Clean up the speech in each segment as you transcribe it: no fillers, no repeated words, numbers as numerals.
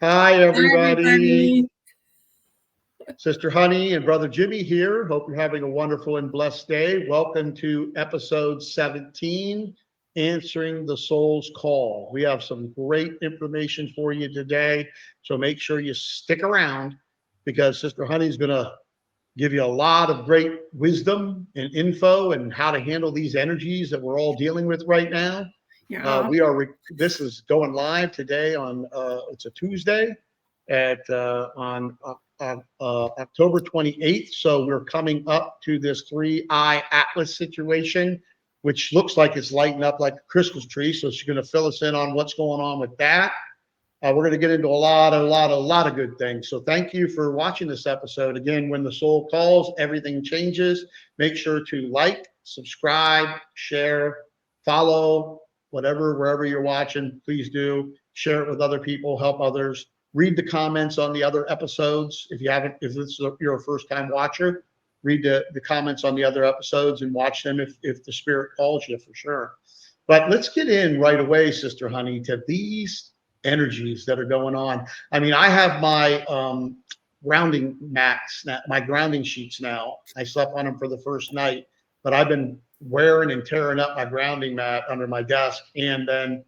Hi, Hi, everybody. everybody. Sister Honey and Brother Jimmie here. Hope you're having a wonderful and blessed day. Welcome to episode 17, Answering the Soul's Call. We have some great information for you today. So make sure you stick around because Sister Honey's going to give you a lot of great wisdom and info and how to handle these energies that we're all dealing with right now. Yeah. This is going live today on, it's a Tuesday at October 28th. So we're coming up to this 3-eye atlas situation, which looks like it's lighting up like a Christmas tree. So she's going to fill us in on what's going on with that. We're going to get into a lot of good things. So thank you for watching this episode. Again, when the soul calls, everything changes. Make sure to like, subscribe, share, follow, wherever you're watching, please do. Share it with other people, help others. Read the comments on the other episodes. If you're a first time watcher, read the comments on the other episodes and watch them if the spirit calls you for sure. But let's get in right away, Sister Honey, to these energies that are going on. I mean, I have my grounding mats, my grounding sheets now. I slept on them for the first night, but I've been wearing and tearing up my grounding mat under my desk. And then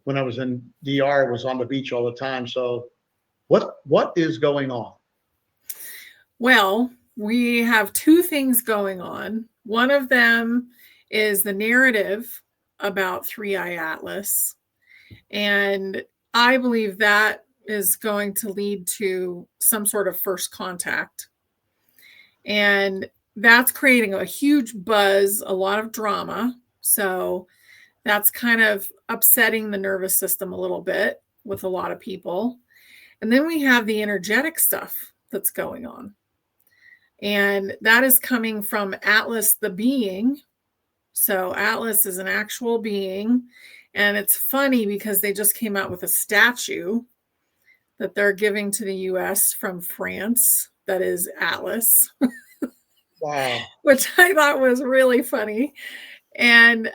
when I was in DR, I was on the beach all the time. So what is going on? Well, we have two things going on. One of them is the narrative about 3-eye atlas. And I believe that is going to lead to some sort of first contact. And that's creating a huge buzz, a lot of drama. So that's kind of upsetting the nervous system a little bit with a lot of people. And then we have the energetic stuff that's going on. And that is coming from Atlas the being. So Atlas is an actual being. And it's funny because they just came out with a statue that they're giving to the US from France that is Atlas. Wow. Which I thought was really funny. And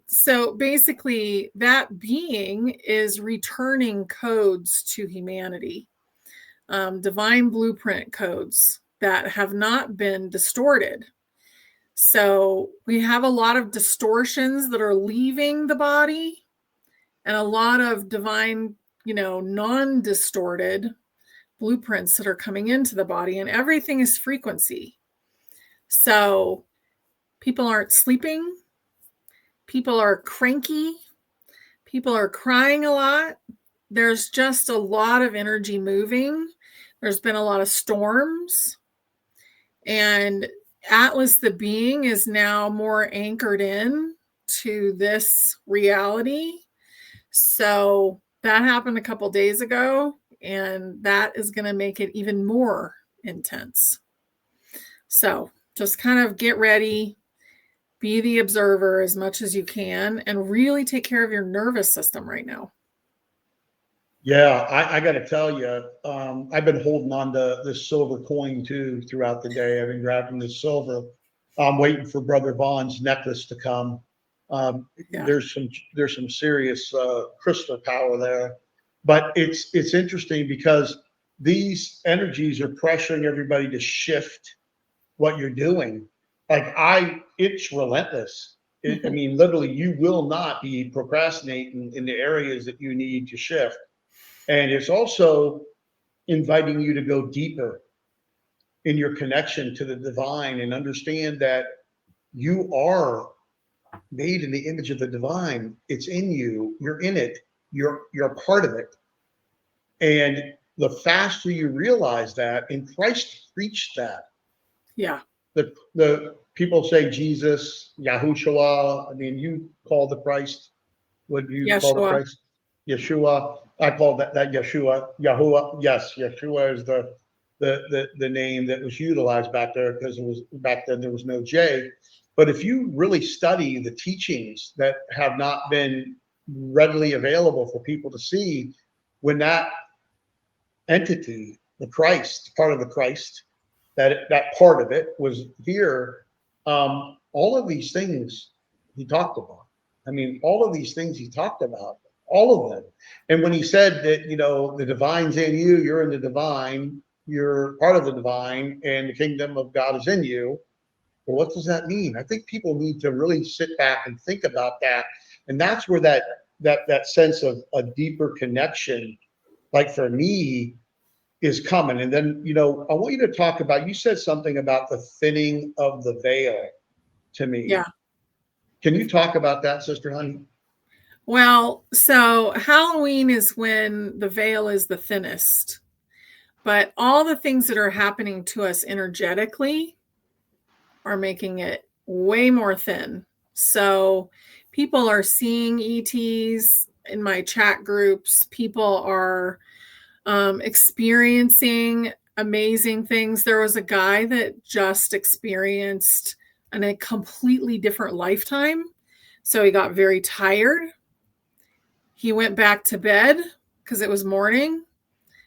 so basically, that being is returning codes to humanity, divine blueprint codes that have not been distorted. So we have a lot of distortions that are leaving the body and a lot of divine, non-distorted blueprints that are coming into the body, and everything is frequency. So people aren't sleeping. People are cranky. People are crying a lot. There's just a lot of energy moving. There's been a lot of storms. And Atlas the being is now more anchored in to this reality. So that happened a couple days ago, and that is going to make it even more intense. So just kind of get ready, be the observer as much as you can, and really take care of your nervous system right now. Yeah, I got to tell you, I've been holding on to this silver coin too throughout the day. I've been grabbing this silver. I'm waiting for Brother Vaughn's necklace to come. Yeah. There's some serious crystal power there, but it's interesting because these energies are pressuring everybody to shift what you're doing. It's relentless. I mean, literally, you will not be procrastinating in the areas that you need to shift. And it's also inviting you to go deeper in your connection to the divine and understand that you are made in the image of the divine. It's in you. You're in it. You're part of it. And the faster you realize that, and Christ preached that. Yeah. The people say Jesus, Yahushua. I mean, you call the Christ. What do you call the Yeshua. Christ? Yeshua. I call that Yeshua. Yahuwah. Yes, Yeshua is the name that was utilized back there because it was back then there was no J. But if you really study the teachings that have not been readily available for people to see, when that entity, the Christ, part of the Christ, that part of it was here, all of these things he talked about. I mean, all of these things he talked about all of them. And when he said that, the divine's in you, you're in the divine, you're part of the divine, and the kingdom of God is in you. Well, what does that mean? I think people need to really sit back and think about that. And that's where that sense of a deeper connection, like for me, is coming. And then, I want you to talk about, you said something about the thinning of the veil to me. Yeah. Can you talk about that, Sister Honey? Well, so Halloween is when the veil is the thinnest, but all the things that are happening to us energetically are making it way more thin. So people are seeing ETs in my chat groups. People are experiencing amazing things. There was a guy that just experienced a completely different lifetime. So he got very tired. He went back to bed because it was morning,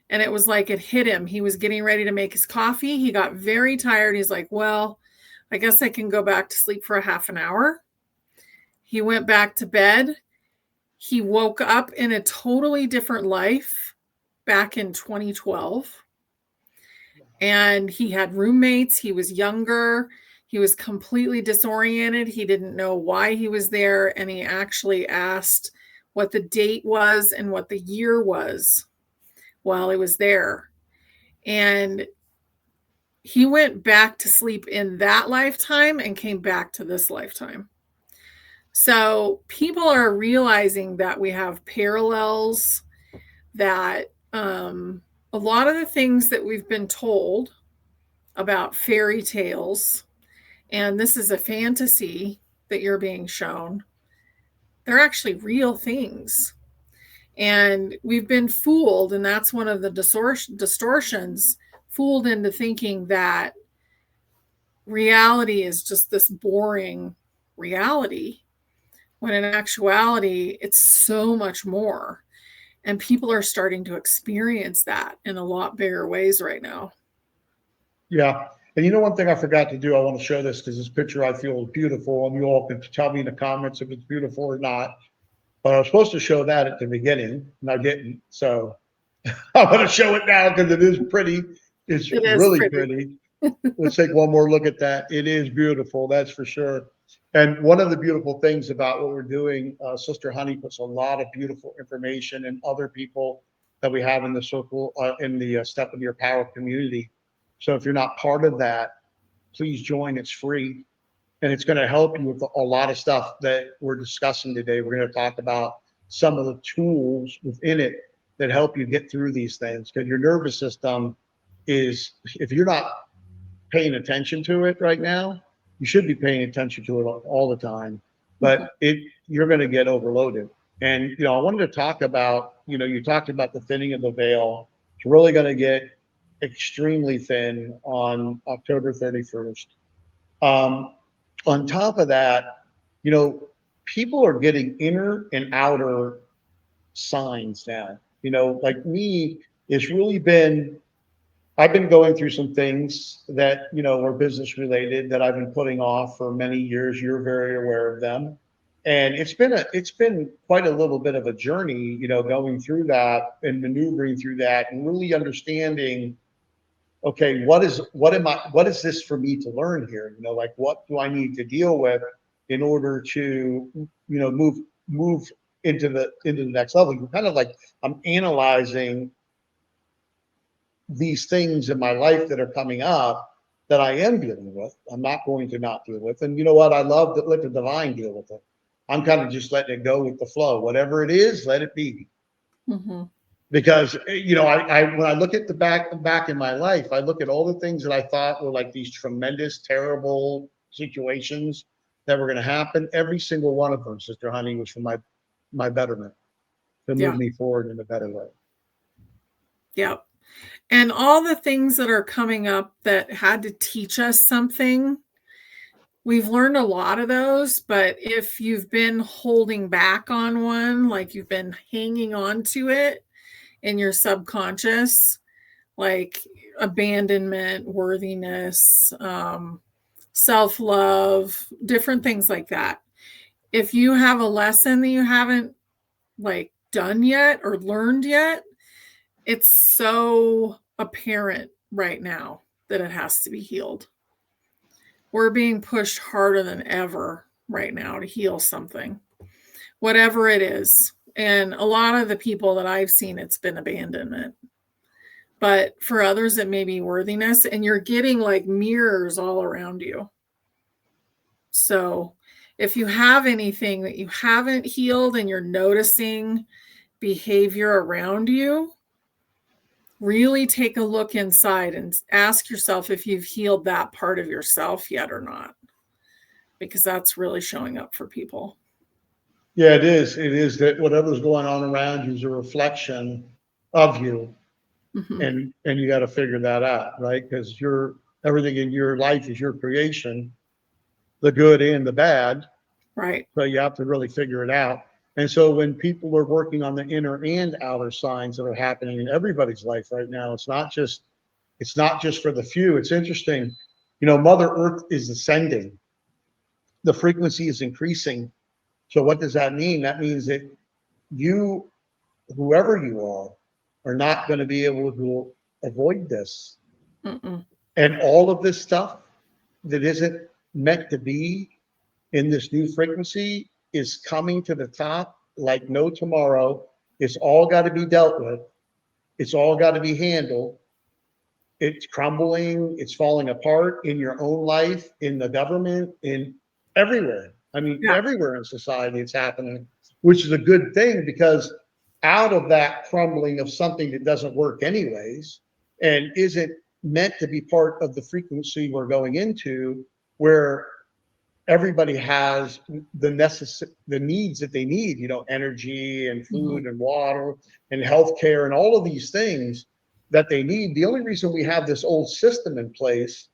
and it was like it hit him. He was getting ready to make his coffee. He got very tired. He's like, well, I guess I can go back to sleep for a half an hour. He went back to bed. He woke up in a totally different life back in 2012. And he had roommates. He was younger. He was completely disoriented. He didn't know why he was there. And he actually asked what the date was and what the year was while he was there. And he went back to sleep in that lifetime and came back to this lifetime. So people are realizing that we have parallels, that a lot of the things that we've been told about fairy tales, and this is a fantasy that you're being shown, they're actually real things. And we've been fooled, and that's one of the distortions, fooled into thinking that reality is just this boring reality, when in actuality, it's so much more. And people are starting to experience that in a lot bigger ways right now. Yeah. And one thing I forgot to do, I want to show this because this picture I feel is beautiful, and you all can tell me in the comments if it's beautiful or not. But I was supposed to show that at the beginning, and I didn't. So I'm going to show it now because it is pretty. It's really pretty. Let's take one more look at that. It is beautiful, that's for sure. And one of the beautiful things about what we're doing, Sister Honey puts a lot of beautiful information, and other people that we have in the circle, in the Step Into Your Power community. So if you're not part of that, please join. It's free. And it's going to help you with a lot of stuff that we're discussing today. We're going to talk about some of the tools within it that help you get through these things. Because your nervous system is, if you're not paying attention to it right now, you should be paying attention to it all the time. But you're going to get overloaded. And, I wanted to talk about, you talked about the thinning of the veil. It's really going to get extremely thin on October 31st. On top of that, people are getting inner and outer signs now. Like me, it's really been, I've been going through some things that, were business related that I've been putting off for many years. You're very aware of them. And it's been quite a little bit of a journey, going through that and maneuvering through that and really understanding, okay, what is this for me to learn here? Like, what do I need to deal with in order to, move into the next level? You're kind of like, I'm analyzing these things in my life that are coming up that I am dealing with. I'm not going to not deal with. And you know what? I love to let the divine deal with it. I'm kind of just letting it go with the flow. Whatever it is, let it be. Mm-hmm. Because, I when I look at the back in my life, I look at all the things that I thought were like these tremendous, terrible situations that were going to happen. Every single one of them, Sister Honey, was for my betterment, to move me forward in a better way. Yeah. And all the things that are coming up that had to teach us something, we've learned a lot of those. But if you've been holding back on one, like you've been hanging on to it in your subconscious, like abandonment, worthiness, self-love, different things like that. If you have a lesson that you haven't done yet or learned yet. It's so apparent right now that it has to be healed. We're being pushed harder than ever right now to heal something, whatever it is. And a lot of the people that I've seen, it's been abandonment. But for others, it may be worthiness, and you're getting like mirrors all around you. So if you have anything that you haven't healed and you're noticing behavior around you, really take a look inside and ask yourself if you've healed that part of yourself yet or not, because that's really showing up for people. Yeah, it is. It is that whatever's going on around you is a reflection of you. Mm-hmm. And you got to figure that out, right? Because everything in your life is your creation, the good and the bad. Right. So you have to really figure it out. And so when people are working on the inner and outer signs that are happening in everybody's life right now, it's not just for the few. It's interesting. Mother Earth is ascending. The frequency is increasing. So what does that mean? That means that you, whoever you are not going to be able to avoid this. Mm-mm. And all of this stuff that isn't meant to be in this new frequency is coming to the top like no tomorrow. It's all got to be dealt with. It's all got to be handled. It's crumbling. It's falling apart in your own life, in the government, in everywhere. I mean, Yeah. everywhere in society it's happening, which is a good thing because out of that crumbling of something that doesn't work anyways and isn't meant to be part of the frequency we're going into, where everybody has the needs that they need, energy and food Mm-hmm. and water and healthcare and all of these things that they need. The only reason we have this old system in place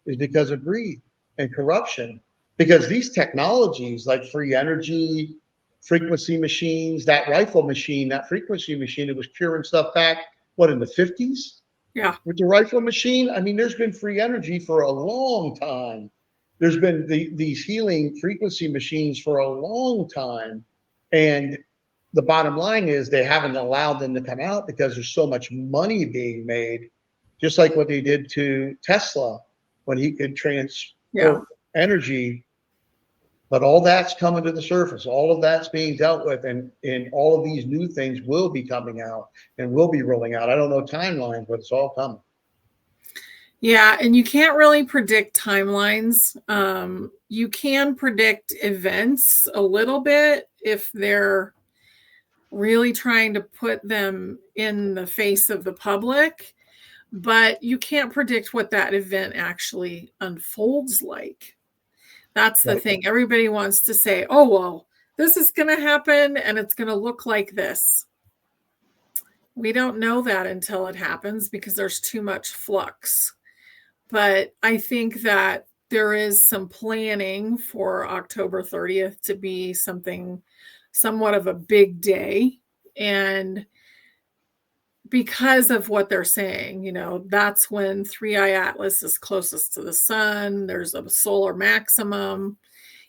is because of greed and corruption. Because these technologies like free energy, frequency machines, that rifle machine, that frequency machine, it was curing stuff back, in the 50s? Yeah. With the rifle machine, I mean, there's been free energy for a long time. There's been these healing frequency machines for a long time. And the bottom line is they haven't allowed them to come out because there's so much money being made, just like what they did to Tesla when he could transport energy. But all that's coming to the surface. All of that's being dealt with, and all of these new things will be coming out and will be rolling out. I don't know timelines, but it's all coming. Yeah, and you can't really predict timelines. You can predict events a little bit if they're really trying to put them in the face of the public, but you can't predict what that event actually unfolds like. That's the thing. Everybody wants to say, oh, well, this is going to happen and it's going to look like this. We don't know that until it happens because there's too much flux. But I think that there is some planning for October 30th to be somewhat of a big day. And because of what they're saying, that's when 3i Atlas is closest to the sun. There's a solar maximum,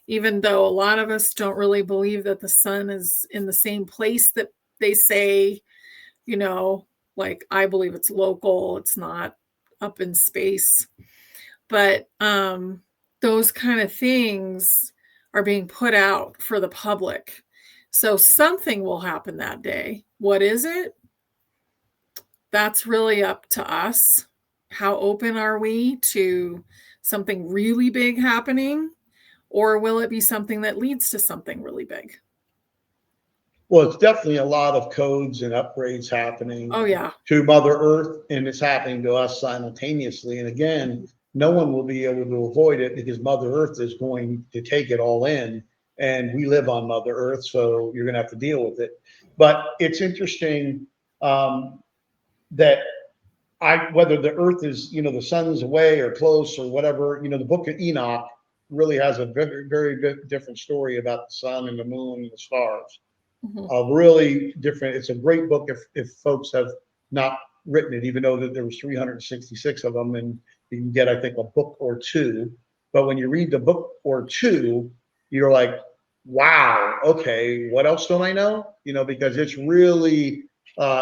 even though a lot of us don't really believe that the sun is in the same place that they say, like I believe it's local, it's not up in space. But those kind of things are being put out for the public. So something will happen that day. What is it? That's really up to us. How open are we to something really big happening? Or will it be something that leads to something really big? Well, it's definitely a lot of codes and upgrades happening to Mother Earth, and it's happening to us simultaneously. And again, no one will be able to avoid it because Mother Earth is going to take it all in. And we live on Mother Earth, so you're going to have to deal with it. But it's interesting that whether the Earth is, the sun's away or close or whatever, the Book of Enoch really has a very, very different story about the sun and the moon and the stars. Really different. It's a great book if folks have not written it, even though that there was 366 of them, and you can get, I think, a book or two. But when you read the book or two, you're like, wow, okay, what else don't I know? Because it's really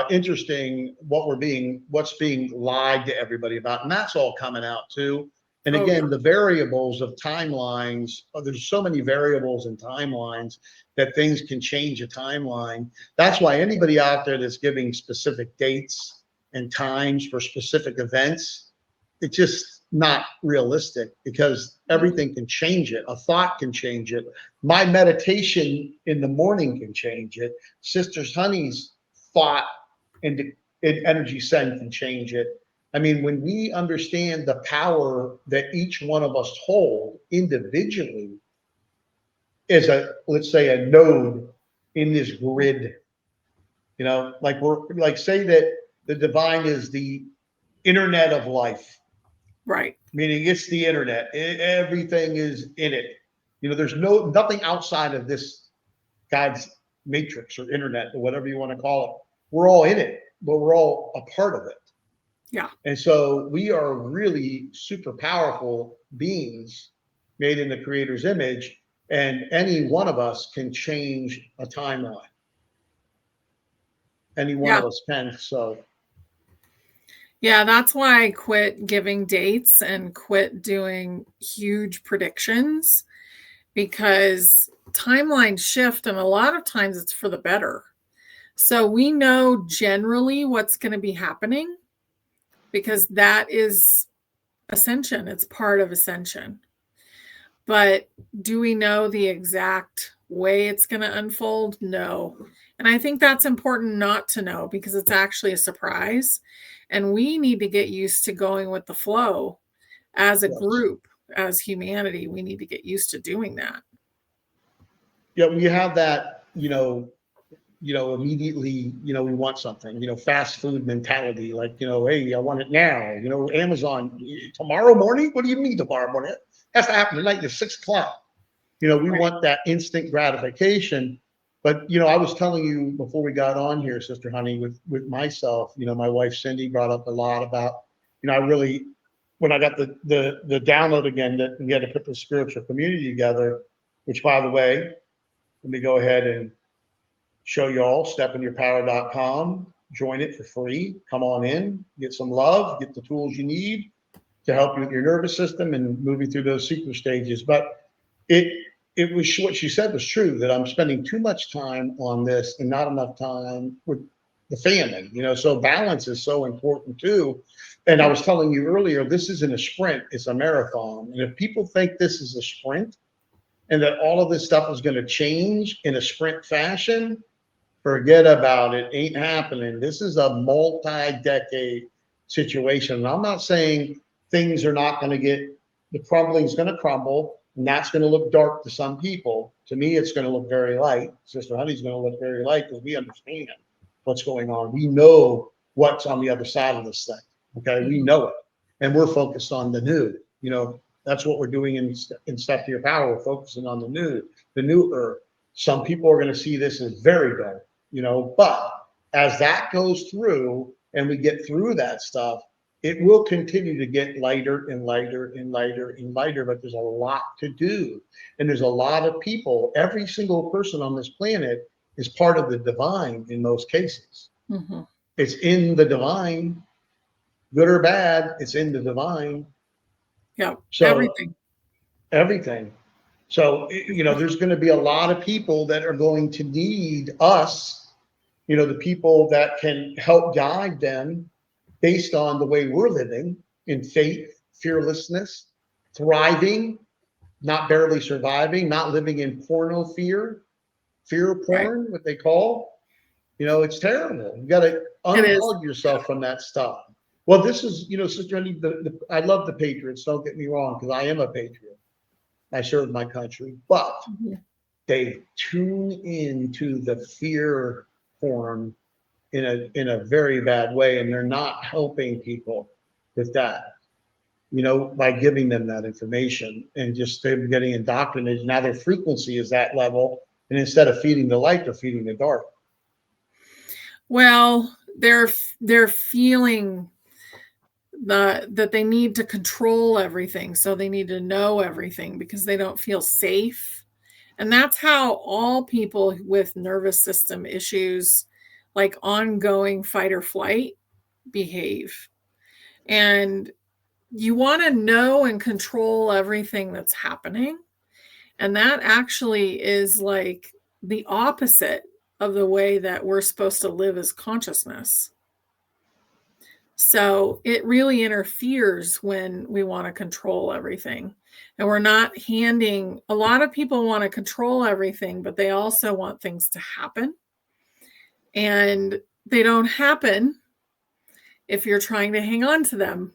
interesting what's being lied to everybody about, and that's all coming out too. And Oh, yeah. again, the variables of timelines, there's so many variables in timelines that things can change a timeline. That's why anybody out there that's giving specific dates and times for specific events, it's just not realistic because everything can change it. A thought can change it. My meditation in the morning can change it. Sisters Honey's thought and energy send can change it. I mean, when we understand the power that each one of us hold individually is let's say, a node in this grid, like say that the divine is the internet of life, Right. meaning it's the internet. Everything is in it. There's nothing outside of this God's matrix or internet or whatever you want to call it. We're all in it, but we're all a part of it. Yeah. And so we are really super powerful beings made in the Creator's image, and any one of us can change a timeline. Any one Yeah. of us can. So Yeah, that's why I quit giving dates and quit doing huge predictions, because timelines shift and a lot of times it's for the better. So we know generally what's going to be happening because that is Ascension. It's part of Ascension. But do we know the exact way it's going to unfold? No. And I think that's important not to know because it's actually a surprise. And we need to get used to going with the flow as a yes. group, as humanity. We need to get used to doing that. Yeah, when you have that, immediately, we want something, fast food mentality, like, hey, I want it now, Amazon tomorrow morning. What do you mean tomorrow morning? It has to happen tonight at 6 o'clock. We Right. want that instant gratification. But, I was telling you before we got on here, Sister Honey, with myself, my wife Cindy brought up a lot about, I really, when I got the download again that we had to put the spiritual community together, which, by the way, let me go ahead and show you all stepinyourpower.com. Join it for free. Come on in, get some love, get the tools you need to help you with your nervous system and moving through those secret stages. But it was what she said was true, that I'm spending too much time on this and not enough time with the family. So balance is so important too. And I was telling you earlier, this isn't a sprint, it's a marathon. And if people think this is a sprint and that all of this stuff is going to change in a sprint fashion, forget about it. Ain't happening. This is a multi-decade situation. And I'm not saying things are not going to the crumbling is going to crumble, and that's going to look dark to some people. To me, it's going to look very light. Sister Honey's going to look very light because we understand what's going on. We know what's on the other side of this thing. Okay, we know it, and we're focused on the new. That's what we're doing in Step to Your Power. We're focusing on the new earth. Some people are going to see this as very dark. But as that goes through and we get through that stuff, it will continue to get lighter and lighter and lighter and lighter. But there's a lot to do. And there's a lot of people. Every single person on this planet is part of the divine in most cases. Mm-hmm. It's in the divine, good or bad, it's in the divine. Yeah. So everything. So, there's going to be a lot of people that are going to need us, the people that can help guide them based on the way we're living in faith, fearlessness, thriving, not barely surviving, not living in fear porn, what they call. It's terrible. You got to unplug yourself from that stuff. Well, this is, Sister Andy, I love the Patriots. Don't get me wrong, because I am a patriot. I serve my country, but they tune into the fear porn in a very bad way, and they're not helping people with that. By giving them that information and just them getting indoctrinated. Now their frequency is that level, and instead of feeding the light, they're feeding the dark. Well, they're feeling that they need to control everything, so they need to know everything because they don't feel safe And that's how all people with nervous system issues, like ongoing fight or flight, behave. And you want to know and control everything that's happening. And that actually is like the opposite of the way that we're supposed to live as consciousness. So it really interferes when we want to control everything. And we're not handing, a lot of people want to control everything, but they also want things to happen. And they don't happen if you're trying to hang on to them.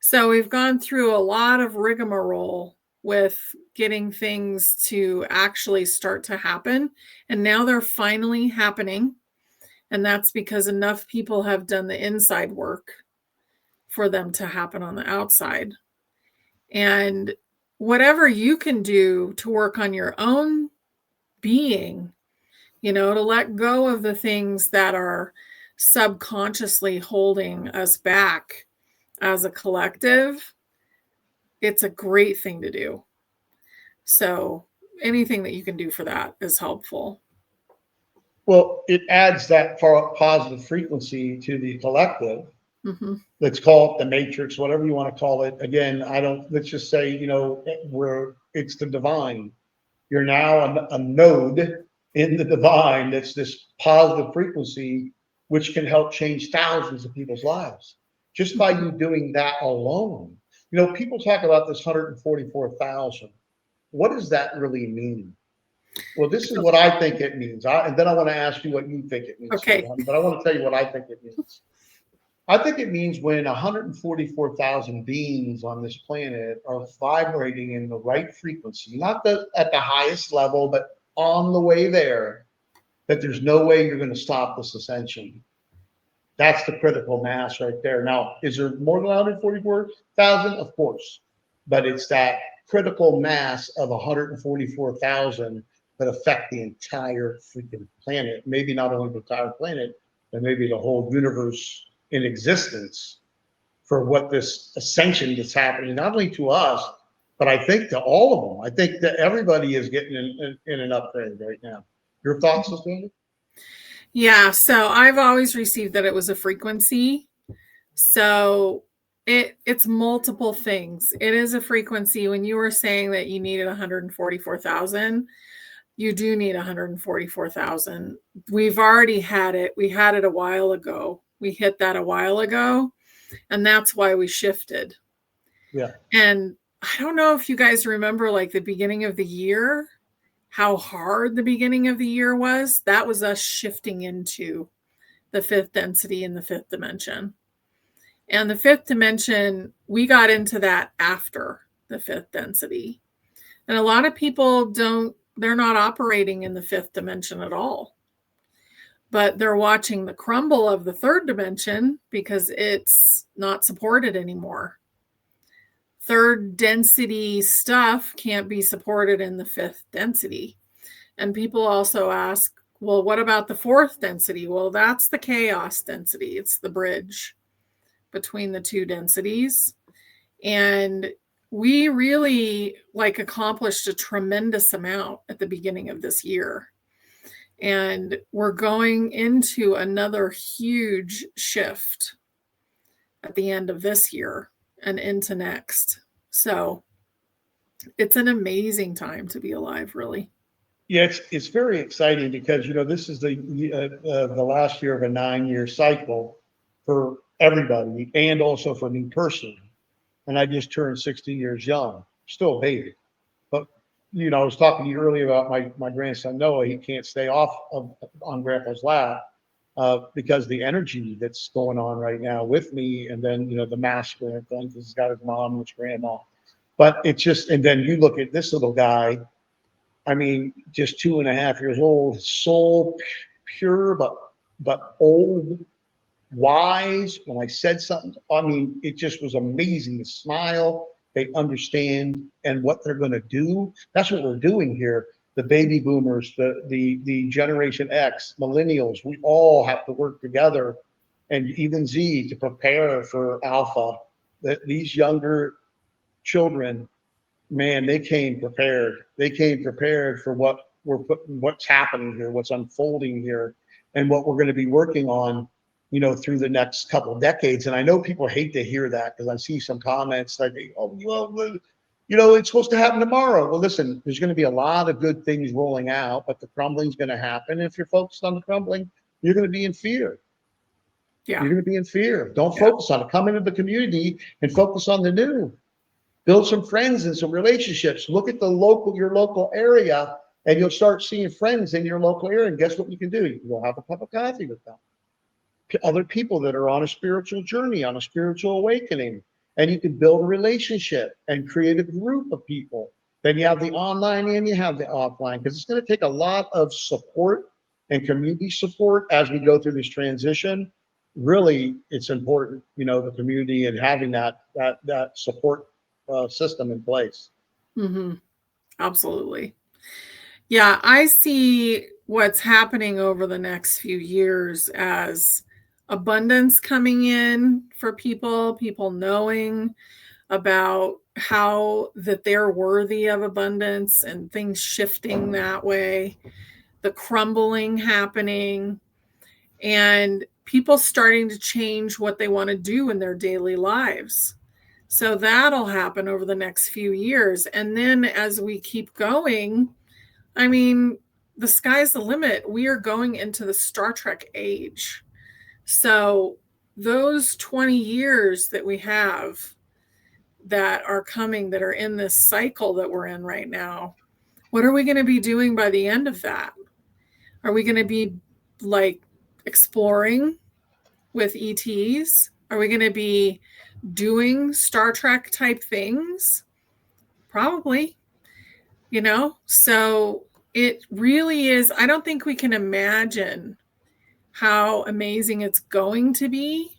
So we've gone through a lot of rigmarole with getting things to actually start to happen. And now they're finally happening. And that's because enough people have done the inside work for them to happen on the outside. And whatever you can do to work on your own being, to let go of the things that are subconsciously holding us back as a collective, it's a great thing to do. So anything that you can do for that is helpful. Well, it adds that positive frequency to the collective. Mm-hmm. Let's call it the matrix, whatever you want to call it. Again, let's just say, it's the divine. You're now a node in the divine. That's this positive frequency, which can help change thousands of people's lives just by you doing that alone. People talk about this 144,000. What does that really mean? Well, this is what I think it means. And then I want to ask you what you think it means. Okay. But I want to tell you what I think it means. I think it means when 144,000 beings on this planet are vibrating in the right frequency, not at the highest level, but on the way there, that there's no way you're going to stop this ascension. That's the critical mass right there. Now, is there more than 144,000? Of course. But it's that critical mass of 144,000 that affect the entire freaking planet. Maybe not only the entire planet, but maybe the whole universe in existence, for what this ascension that's happening, not only to us, but I think to all of them. I think that everybody is getting in an upgrade right now. Your thoughts, Cindy? Yeah, so I've always received that it was a frequency. So it's multiple things. It is a frequency. When you were saying that you needed 144,000, you do need 144,000. We've already had it. We had it a while ago. We hit that a while ago, and that's why we shifted. Yeah. And I don't know if you guys remember, like the beginning of the year, how hard the beginning of the year was. That was us shifting into the fifth density in the fifth dimension. And the fifth dimension, we got into that after the fifth density. And a lot of people they're not operating in the fifth dimension at all. But they're watching the crumble of the third dimension because it's not supported anymore. Third density stuff can't be supported in the fifth density. And people also ask, well, what about the fourth density? Well, that's the chaos density. It's the bridge between the two densities. And we really accomplished a tremendous amount at the beginning of this year. And we're going into another huge shift at the end of this year and into next. So it's an amazing time to be alive, really. Yeah, it's very exciting because, this is the last year of a 9-year cycle for everybody and also for me personally. And I just turned 60 years young, still a baby. But, I was talking to you earlier about my grandson, Noah. He can't stay on Grandpa's lap because the energy that's going on right now with me. And then, the masculine thing, because he's got his mom and his grandma. But it's just, and then you look at this little guy, I mean, just 2.5 years old, soul pure, but old, wise. When I said something, I mean, it just was amazing. The smile, they understand and what they're going to do. That's what we're doing here. The baby boomers, the Generation X, millennials, we all have to work together, and even Z, to prepare for Alpha. That these younger children man, they came prepared. They came prepared for what's happening here, what's unfolding here, and what we're going to be working on, through the next couple of decades. And I know people hate to hear that because I see some comments like, oh, well, it's supposed to happen tomorrow. Well, listen, there's going to be a lot of good things rolling out, but the crumbling is going to happen. If you're focused on the crumbling, you're going to be in fear. Yeah. You're going to be in fear. Don't focus on it. Come into the community and focus on the new. Build some friends and some relationships. Look at your local area, and you'll start seeing friends in your local area. And guess what you can do? You can go have a cup of coffee with them. Other people that are on a spiritual journey, on a spiritual awakening, and you can build a relationship and create a group of people. Then you have the online and you have the offline, because it's going to take a lot of support and community support as we go through this transition. Really, it's important, the community and having that support system in place. Mm-hmm. Absolutely. Yeah, I see what's happening over the next few years as abundance coming in for people knowing about how that they're worthy of abundance and things shifting that way, the crumbling happening, and people starting to change what they want to do in their daily lives. So that'll happen over the next few years. And then as we keep going, I mean, the sky's the limit. We are going into the Star Trek age. So those 20 years that we have that are coming, that are in this cycle that we're in right now, what are we going to be doing by the end of that? Are we going to be like exploring with ETs? Are we going to be doing Star Trek type things? Probably, so it really is. I don't think we can imagine how amazing it's going to be.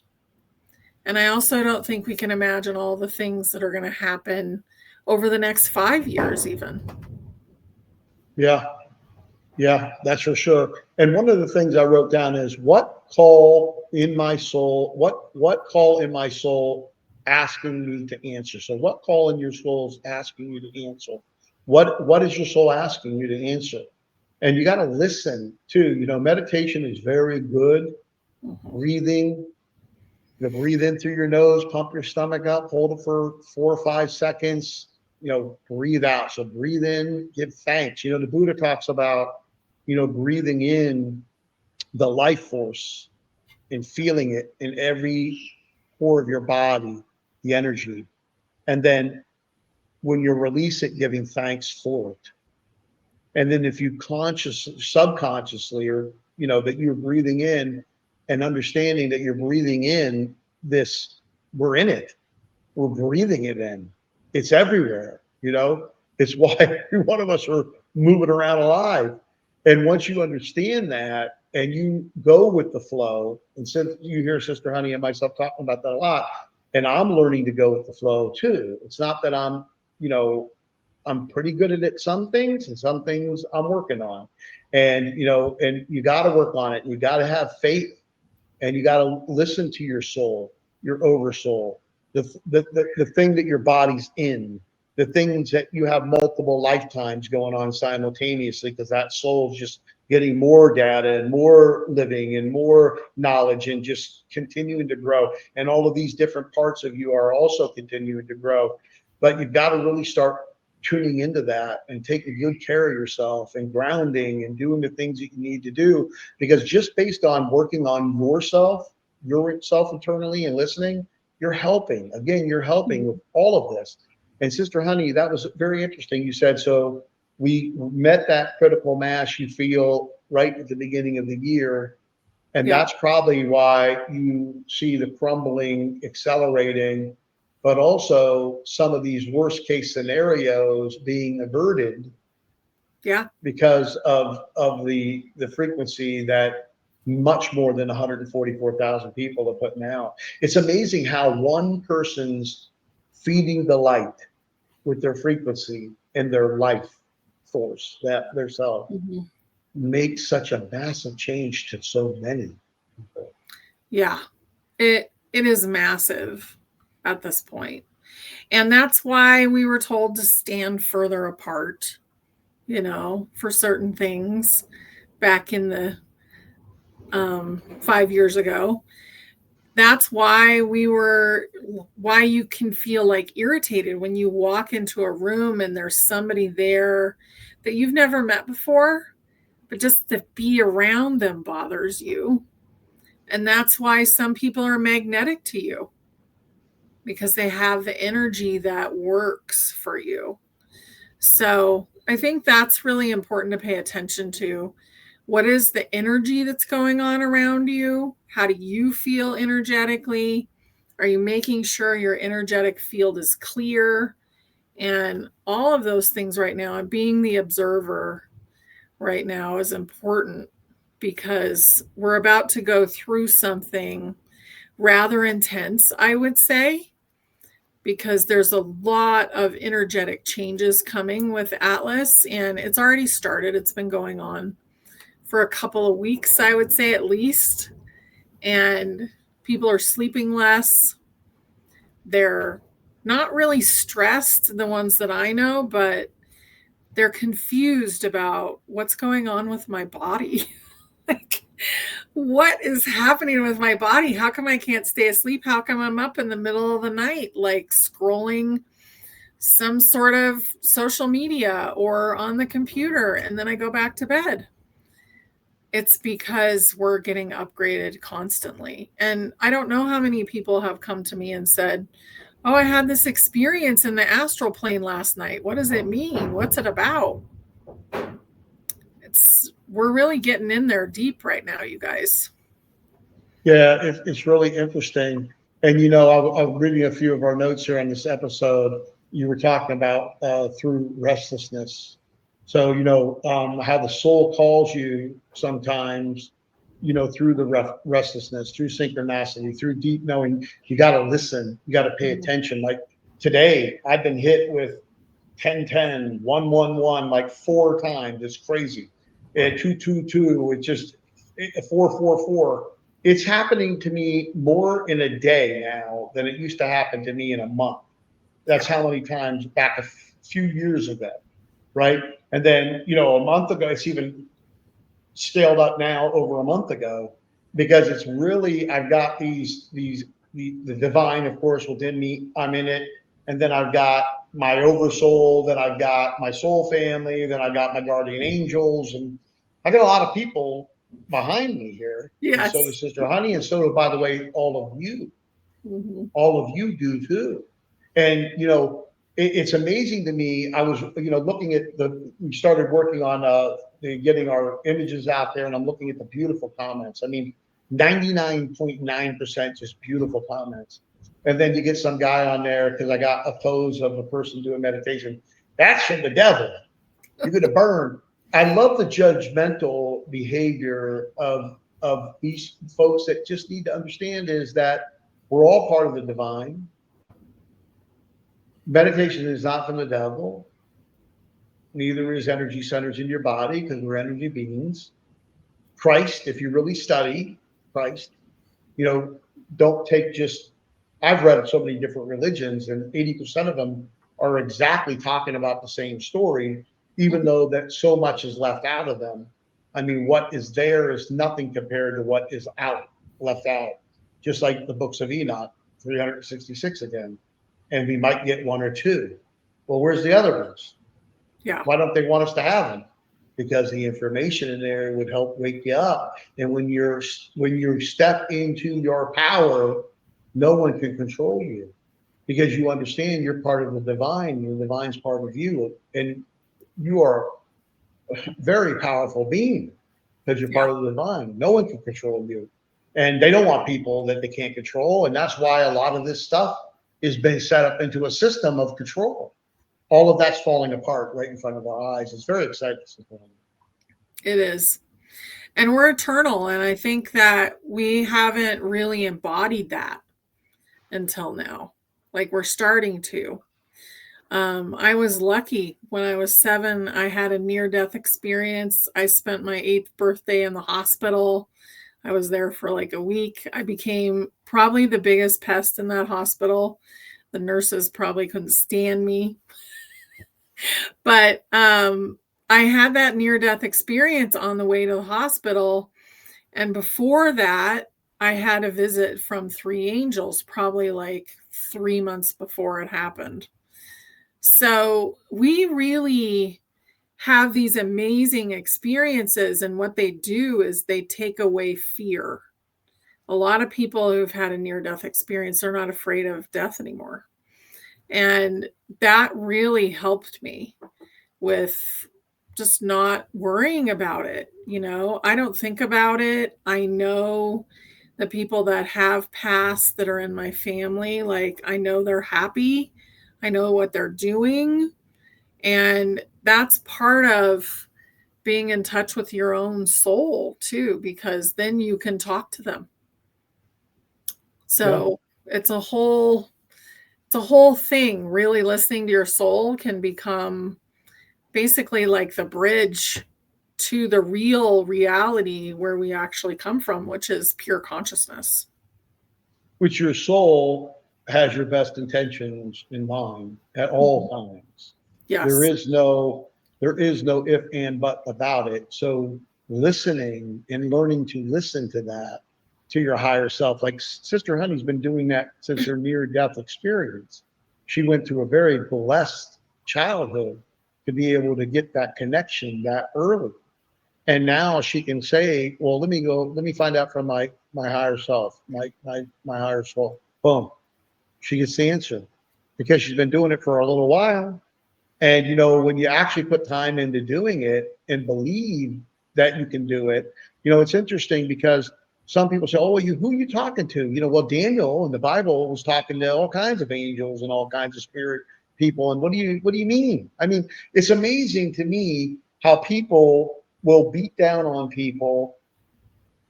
And I also don't think we can imagine all the things that are going to happen over the next 5 years even. Yeah, that's for sure. And one of the things I wrote down is what call in my soul asking me to answer. So what call in your soul is asking you to answer? What is your soul asking you to answer? And you got to listen too. Meditation is very good. Breathing. Breathe in through your nose, pump your stomach up, hold it for 4 or 5 seconds, breathe out. So breathe in, give thanks. The Buddha talks about, breathing in the life force and feeling it in every pore of your body, the energy. And then when you release it, giving thanks for it. And then if you subconsciously, or, that you're breathing in and understanding that you're breathing in this, we're in it. We're breathing it in. It's everywhere, It's why every one of us are moving around alive. And once you understand that and you go with the flow, and since you hear Sister Honey and myself talking about that a lot, and I'm learning to go with the flow too. It's not that I'm pretty good at it, some things, and some things I'm working on. And, and you got to work on it. You got to have faith, and you got to listen to your soul, your oversoul, the thing that your body's in, the things that you have multiple lifetimes going on simultaneously, because that soul's just getting more data and more living and more knowledge and just continuing to grow. And all of these different parts of you are also continuing to grow. But you've got to really start tuning into that and taking good care of yourself and grounding and doing the things that you need to do, because just based on working on yourself internally and listening, you're helping with all of this. And Sister Honey, that was very interesting. You said, so we met that critical mass you feel right at the beginning of the year. And that's probably why you see the crumbling accelerating, but also some of these worst case scenarios being averted. Yeah. Because of the frequency that much more than 144,000 people are putting out. It's amazing how one person's feeding the light with their frequency and their life force, that their self, makes such a massive change to so many people. Yeah, it is massive at this point. And that's why we were told to stand further apart, for certain things back in the 5 years ago. That's why you can feel like irritated when you walk into a room and there's somebody there that you've never met before, but just to be around them bothers you. And that's why some people are magnetic to you, because they have the energy that works for you. So I think that's really important to pay attention to. What is the energy that's going on around you? How do you feel energetically? Are you making sure your energetic field is clear? And all of those things right now, and being the observer right now is important, because we're about to go through something rather intense, I would say, because there's a lot of energetic changes coming with Atlas, and it's already started. It's been going on for a couple of weeks, I would say, at least. And people are sleeping less. They're not really stressed, the ones that I know, but they're confused about what's going on with my body. Like, what is happening with my body? How come I can't stay asleep? How come I'm up in the middle of the night, like scrolling some sort of social media or on the computer, and then I go back to bed? It's because we're getting upgraded constantly. And I don't know how many people have come to me and said, oh, I had this experience in the astral plane last night. What does it mean? What's it about? We're really getting in there deep right now, you guys. Yeah, it's really interesting. And, I'm reading a few of our notes here on this episode. You were talking about through restlessness. So, how the soul calls you sometimes, through the restlessness, through synchronicity, through deep knowing. You got to listen. You got to pay attention. Like today, I've been hit with 1010, 111, like 4 times. It's crazy. 222, it's just 444. It's happening to me more in a day now than it used to happen to me in a month. That's how many times back a few years ago, right? And then, a month ago, it's even scaled up now over a month ago, because it's really, I've got the divine, of course, within me. I'm in it. And then I've got my oversoul, then I've got my soul family, then I've got my guardian angels, and I got a lot of people behind me here. Yes. And so does Sister Honey, and so do, by the way, all of you. Mm-hmm. All of you do too. And it's amazing to me. I was looking at we started working on getting our images out there, and I'm looking at the beautiful comments. I mean, 99.9% just beautiful comments. And then you get some guy on there, because I got a pose of a person doing meditation. That's from the devil. You're going to burn. I love the judgmental behavior of these folks that just need to understand is that we're all part of the divine. Meditation is not from the devil. Neither is energy centers in your body, because we're energy beings. Christ, if you really study Christ, don't take just, I've read so many different religions, and 80% of them are exactly talking about the same story, even though that so much is left out of them. I mean, what is there is nothing compared to what is left out. Just like the books of Enoch, 366 again. And we might get 1 or 2. Well, where's the other ones? Yeah. Why don't they want us to have them? Because the information in there would help wake you up. And when you step into your power, no one can control you, because you understand you're part of the divine. The divine's part of you, and you are a very powerful being, because you're part of the divine. No one can control you, and they don't want people that they can't control. And that's why a lot of this stuff is being set up into a system of control. All of that's falling apart right in front of our eyes. It's very exciting. It is. And we're eternal. And I think that we haven't really embodied that until now. Like, we're starting to. I was lucky when I was 7. I had a near-death experience. I spent my 8th birthday in the hospital. I was there for like a week. I became probably the biggest pest in that hospital. The nurses probably couldn't stand me. But I had that near-death experience on the way to the hospital. And before that, I had a visit from 3 angels, probably like 3 months before it happened. So we really have these amazing experiences, and what they do is they take away fear. A lot of people who've had a near-death experience, they're not afraid of death anymore. And that really helped me with just not worrying about it. I don't think about it. I know the people that have passed that are in my family, like I know they're happy. I know what they're doing. And that's part of being in touch with your own soul too, because then you can talk to them. So it's a whole thing. Really listening to your soul can become basically like the bridge to the real reality where we actually come from, which is pure consciousness. Which your soul has your best intentions in mind at all times. Yes. There is no if and but about it. So listening and learning to listen to that, to your higher self, like Sister Honey's been doing that since her near-death experience. She went through a very blessed childhood to be able to get that connection that early. And now she can say, well, let me find out from my higher self, my higher soul. Boom. She gets the answer because she's been doing it for a little while. And, when you actually put time into doing it and believe that you can do it, it's interesting because some people say, oh, who are you talking to? Well, Daniel in the Bible was talking to all kinds of angels and all kinds of spirit people. And what do you mean? I mean, it's amazing to me how people will beat down on people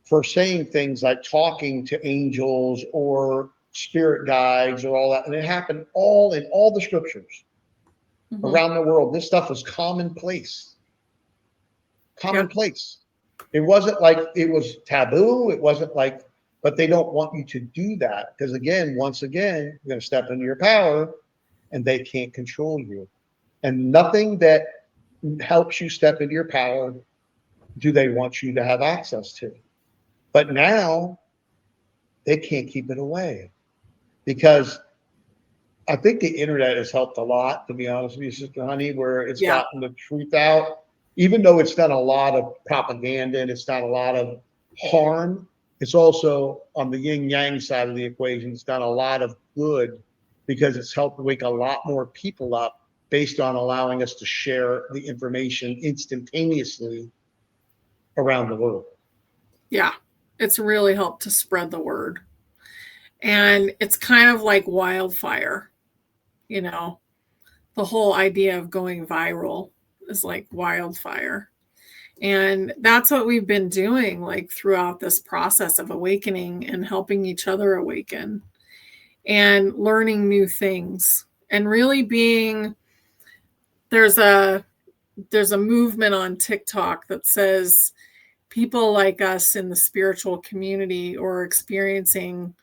for saying things like talking to angels or spirit guides or all that. And it happened in all the scriptures around the world. This stuff was commonplace. Commonplace. It wasn't like it was taboo. It wasn't like, but they don't want you to do that because once again, you're going to step into your power and they can't control you. And nothing that helps you step into your power do they want you to have access to. But now they can't keep it away because I think the internet has helped a lot, to be honest with you, Sister Honey, where it's gotten the truth out. Even though it's done a lot of propaganda and it's done a lot of harm, it's also on the yin yang side of the equation, it's done a lot of good because it's helped wake a lot more people up based on allowing us to share the information instantaneously around the world. Yeah, it's really helped to spread the word. And it's kind of like wildfire, the whole idea of going viral is like wildfire. And that's what we've been doing like throughout this process of awakening and helping each other awaken and learning new things and really there's a movement on TikTok that says people like us in the spiritual community or experiencing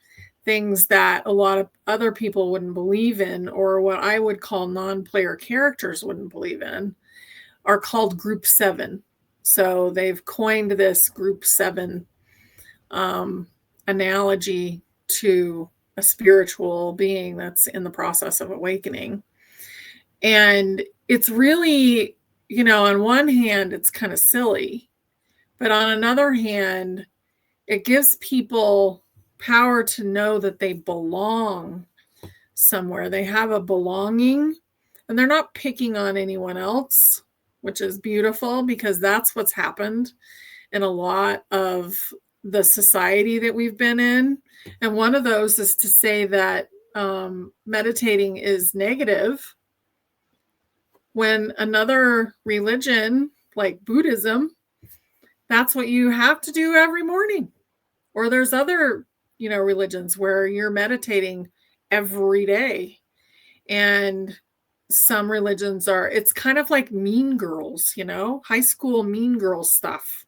things that a lot of other people wouldn't believe in, or what I would call non-player characters wouldn't believe in, are called Group 7. So they've coined this Group 7 analogy to a spiritual being that's in the process of awakening. And it's really, on one hand, it's kind of silly, but on another hand, it gives people power to know that they belong somewhere. They have a belonging and they're not picking on anyone else, which is beautiful because that's what's happened in a lot of the society that we've been in. And one of those is to say that meditating is negative when another religion like Buddhism, that's what you have to do every morning. Or there's other religions where you're meditating every day. And some religions it's kind of like Mean Girls, high school Mean Girls stuff.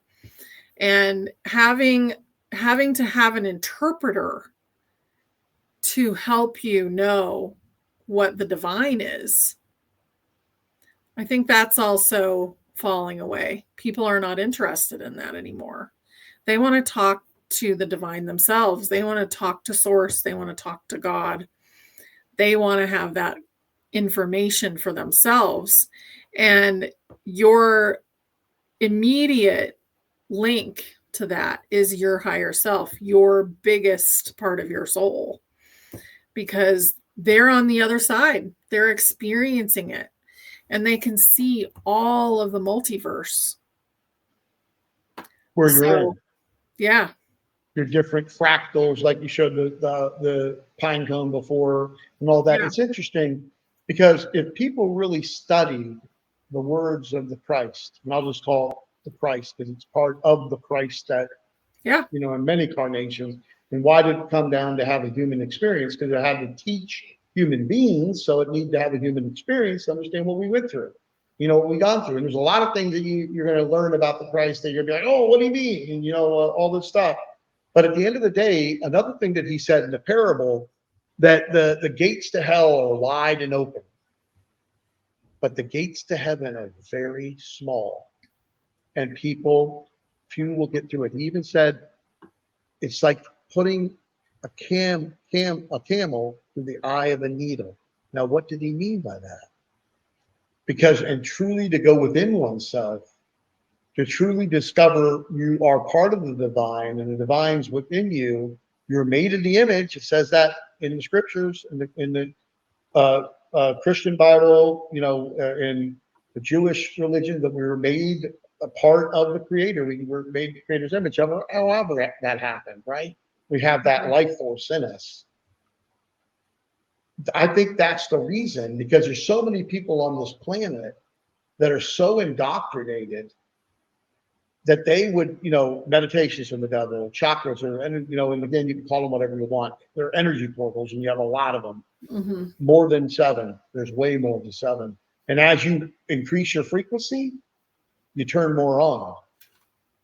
And having to have an interpreter to help you know what the divine is. I think that's also falling away. People are not interested in that anymore. They want to talk to the divine themselves. They want to talk to source. They want to talk to God. They want to have that information for themselves. And your immediate link to that is your higher self, your biggest part of your soul, because they're on the other side. They're experiencing it, and they can see all of the multiverse. Where you're in. Yeah. Your different fractals, like you showed the pine cone before and all that. Yeah. It's interesting because if people really studied the words of the Christ, and I'll just call it the Christ because it's part of the Christ that, Yeah. you know, in many carnations. And why did it come down to have a human experience? Because it had to teach human beings, so it needed to have a human experience to understand what we went through, you know, what we gone through. And there's a lot of things that you're going to learn about the Christ that you're going to be like, oh, what do you mean? And, you know, all this stuff. But at the end of the day, another thing that he said in the parable, that the gates to hell are wide and open, but the gates to heaven are very small, and few will get through it. He even said it's like putting a camel through the eye of a needle. Now, what did he mean by that? Because, and truly to go within oneself, to truly discover you are part of the divine and the divine's within you, you're made in the image. It says that in the scriptures, in the Christian Bible, you know, in the Jewish religion, that we were made a part of the Creator. We were made the Creator's image. However that happened, right? We have that life force in us. I think that's the reason, because there's so many people on this planet that are so indoctrinated that they would, you know, meditations from the devil, chakras, and, you know, and again, you can call them whatever you want. They're energy portals, and you have a lot of them. Mm-hmm. More than 7. There's way more than 7. And as you increase your frequency, you turn more on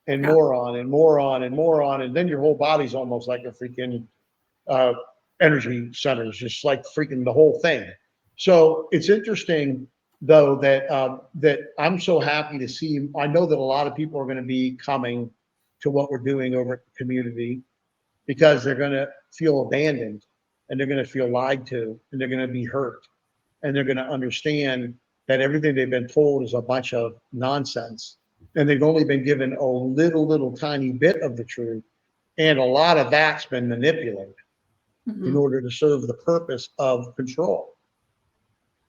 and more on and more on and more on. And then your whole body's almost like a freaking energy center. It's just like freaking the whole thing. So it's interesting, though, that that I'm so happy to see. I know that a lot of people are going to be coming to what we're doing over at the community because they're going to feel abandoned, and they're going to feel lied to, and they're going to be hurt, and they're going to understand that everything they've been told is a bunch of nonsense, and they've only been given a little tiny bit of the truth, and a lot of that's been manipulated in order to serve the purpose of control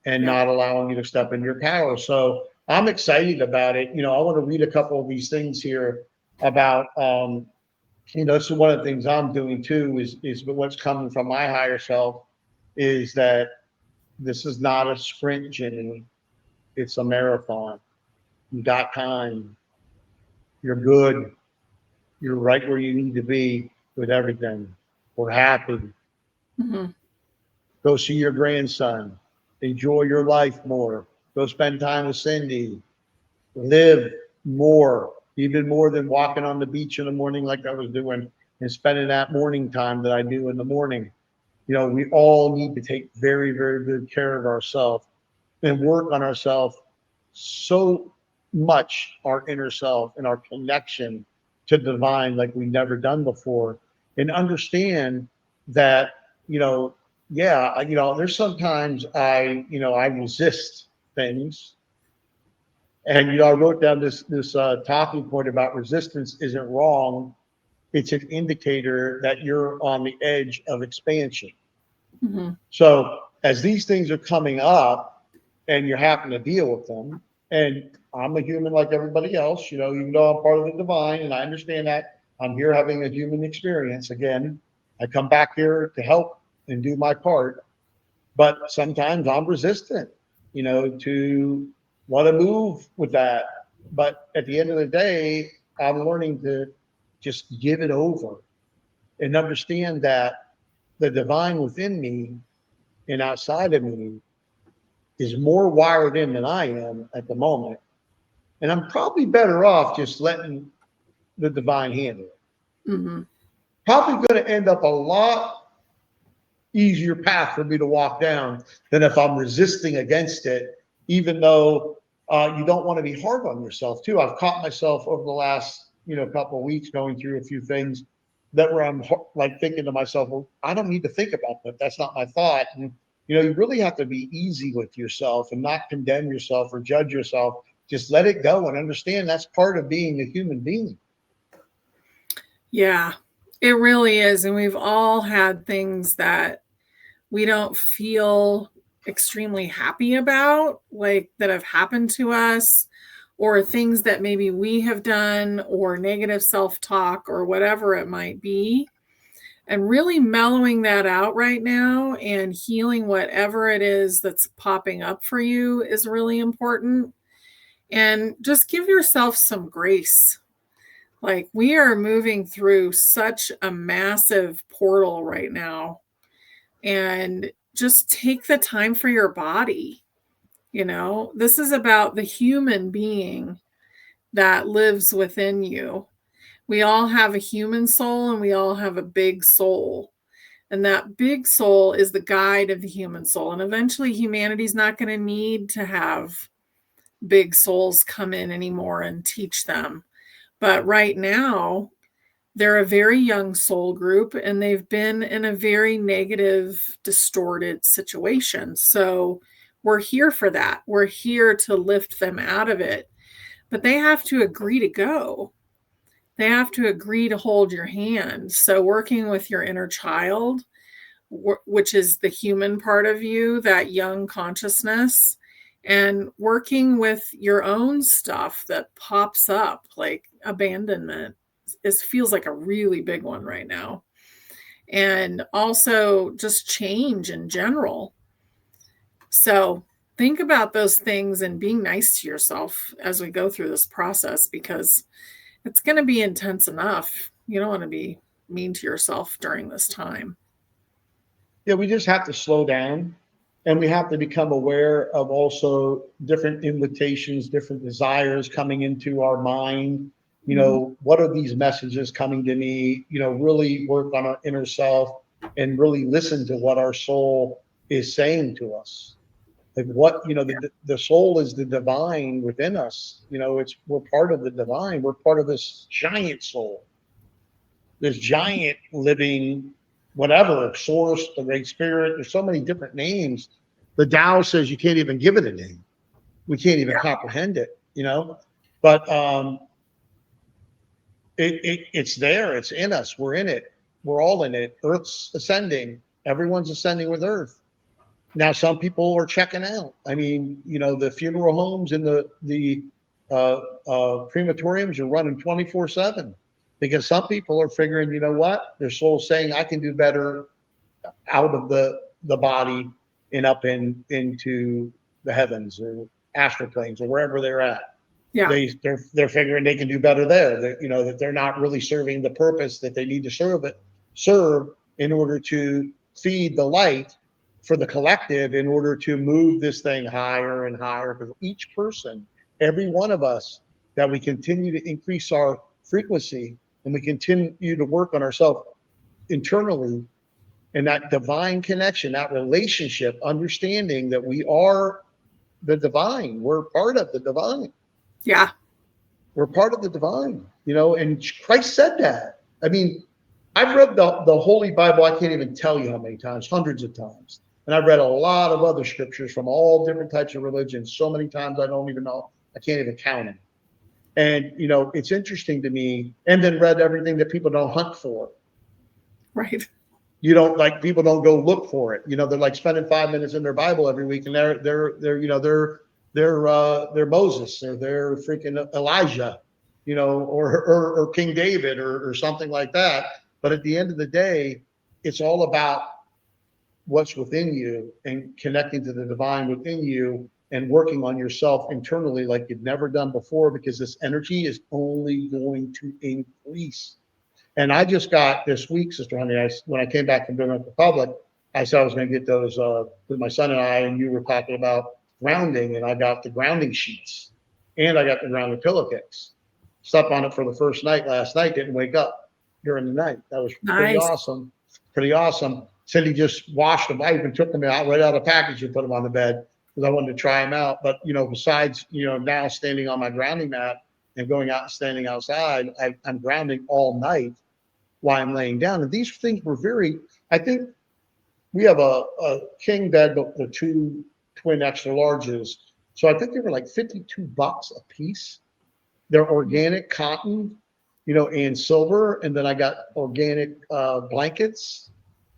and not allowing you to step into your power. So I'm excited about it. You know, I want to read a couple of these things here about, you know, so one of the things I'm doing too is what's coming from my higher self is that this is not a sprint, Jimmie. It's a marathon. You got time. You're good. You're right where you need to be with everything. We're happy. Mm-hmm. Go see your grandson. Enjoy your life more. Go spend time with Cindy. Live more, even more than walking on the beach in the morning like I was doing and spending that morning time that I do in the morning. You know, we all need to take very, very good care of ourselves and work on ourselves so much, our inner self and our connection to the divine like we've never done before, and understand that, you know, yeah, you know, there's sometimes I resist things. And, you know, I wrote down this talking point about resistance isn't wrong. It's an indicator that you're on the edge of expansion. Mm-hmm. So as these things are coming up and you're having to deal with them, and I'm a human like everybody else, you know, even though I'm part of the divine, and I understand that I'm here having a human experience. Again, I come back here to help and do my part, but sometimes I'm resistant, you know, to want to move with that. But at the end of the day, I'm learning to just give it over and understand that the divine within me and outside of me is more wired in than I am at the moment. And I'm probably better off just letting the divine handle it. Mm-hmm. Probably going to end up a lot easier path for me to walk down than if I'm resisting against it, even though you don't want to be hard on yourself too. I've caught myself over the last, couple of weeks going through a few things that where I'm like thinking to myself, well, I don't need to think about that. That's not my thought. And, you really have to be easy with yourself and not condemn yourself or judge yourself. Just let it go and understand that's part of being a human being. Yeah, it really is. And we've all had things that we don't feel extremely happy about, like that have happened to us, or things that maybe we have done, or negative self-talk, or whatever it might be. And really mellowing that out right now and healing whatever it is that's popping up for you is really important. And just give yourself some grace. Like, we are moving through such a massive portal right now. And just take the time for your body. This is about the human being that lives within you. We all have a human soul and we all have a big soul. And that big soul is the guide of the human soul. And eventually humanity's not going to need to have big souls come in anymore and teach them. But right now, they're a very young soul group and they've been in a very negative, distorted situation. So we're here for that. We're here to lift them out of it. But they have to agree to go. They have to agree to hold your hand. So working with your inner child, which is the human part of you, that young consciousness, and working with your own stuff that pops up, like abandonment, feels like a really big one right now. And also just change in general. So think about those things and being nice to yourself as we go through this process, because it's going to be intense enough. You don't want to be mean to yourself during this time. Yeah, we just have to slow down, and we have to become aware of also different invitations, different desires coming into our mind. What are these messages coming to me? Really work on our inner self and really listen to what our soul is saying to us. Like the soul is the divine within us. We're part of the divine. We're part of this giant soul, this giant living whatever source, the great spirit. There's so many different names. The Tao says you can't even give it a name. We can't even comprehend it. But it's there. It's in us. We're in it. We're all in it. Earth's ascending. Everyone's ascending with Earth. Now, some people are checking out. I mean, the funeral homes and the crematoriums are running 24/7 because some people are figuring, you know what, their soul's saying I can do better out of the body and up into the heavens or astral planes or wherever they're at. Yeah. They're figuring they can do better there. That they're not really serving the purpose that they need to serve in order to feed the light for the collective, in order to move this thing higher and higher. Because each person, every one of us, that we continue to increase our frequency and we continue to work on ourselves internally, and that divine connection, that relationship, understanding that we are the divine. We're part of the divine. Yeah. We're part of the divine, and Christ said that. I mean, I've read the Holy Bible, I can't even tell you how many times, hundreds of times. And I've read a lot of other scriptures from all different types of religions, so many times I don't even know, I can't even count them. And, it's interesting to me, and then read everything that people don't hunt for. Right. People don't go look for it. They're like spending 5 minutes in their Bible every week, and they're Moses, or they're freaking Elijah, or King David or something like that. But at the end of the day, it's all about what's within you and connecting to the divine within you and working on yourself internally like you've never done before, because this energy is only going to increase. And I just got this week, Sister Honey, when I came back from Dominican Republic, I said I was going to get those with my son and I, and you were talking about grounding, and I got the grounding sheets and I got the grounding pillowcase. Slept on it for the first night last night, didn't wake up during the night. That was pretty awesome. Pretty awesome. said he just washed them. I even took them out right out of the package and put them on the bed because I wanted to try them out. But, besides, now standing on my grounding mat and going out and standing outside, I'm grounding all night while I'm laying down. And these things were I think we have a king bed, but the two twin extra larges. So I think they were like $52 a piece. They're organic cotton, and silver. And then I got organic blankets,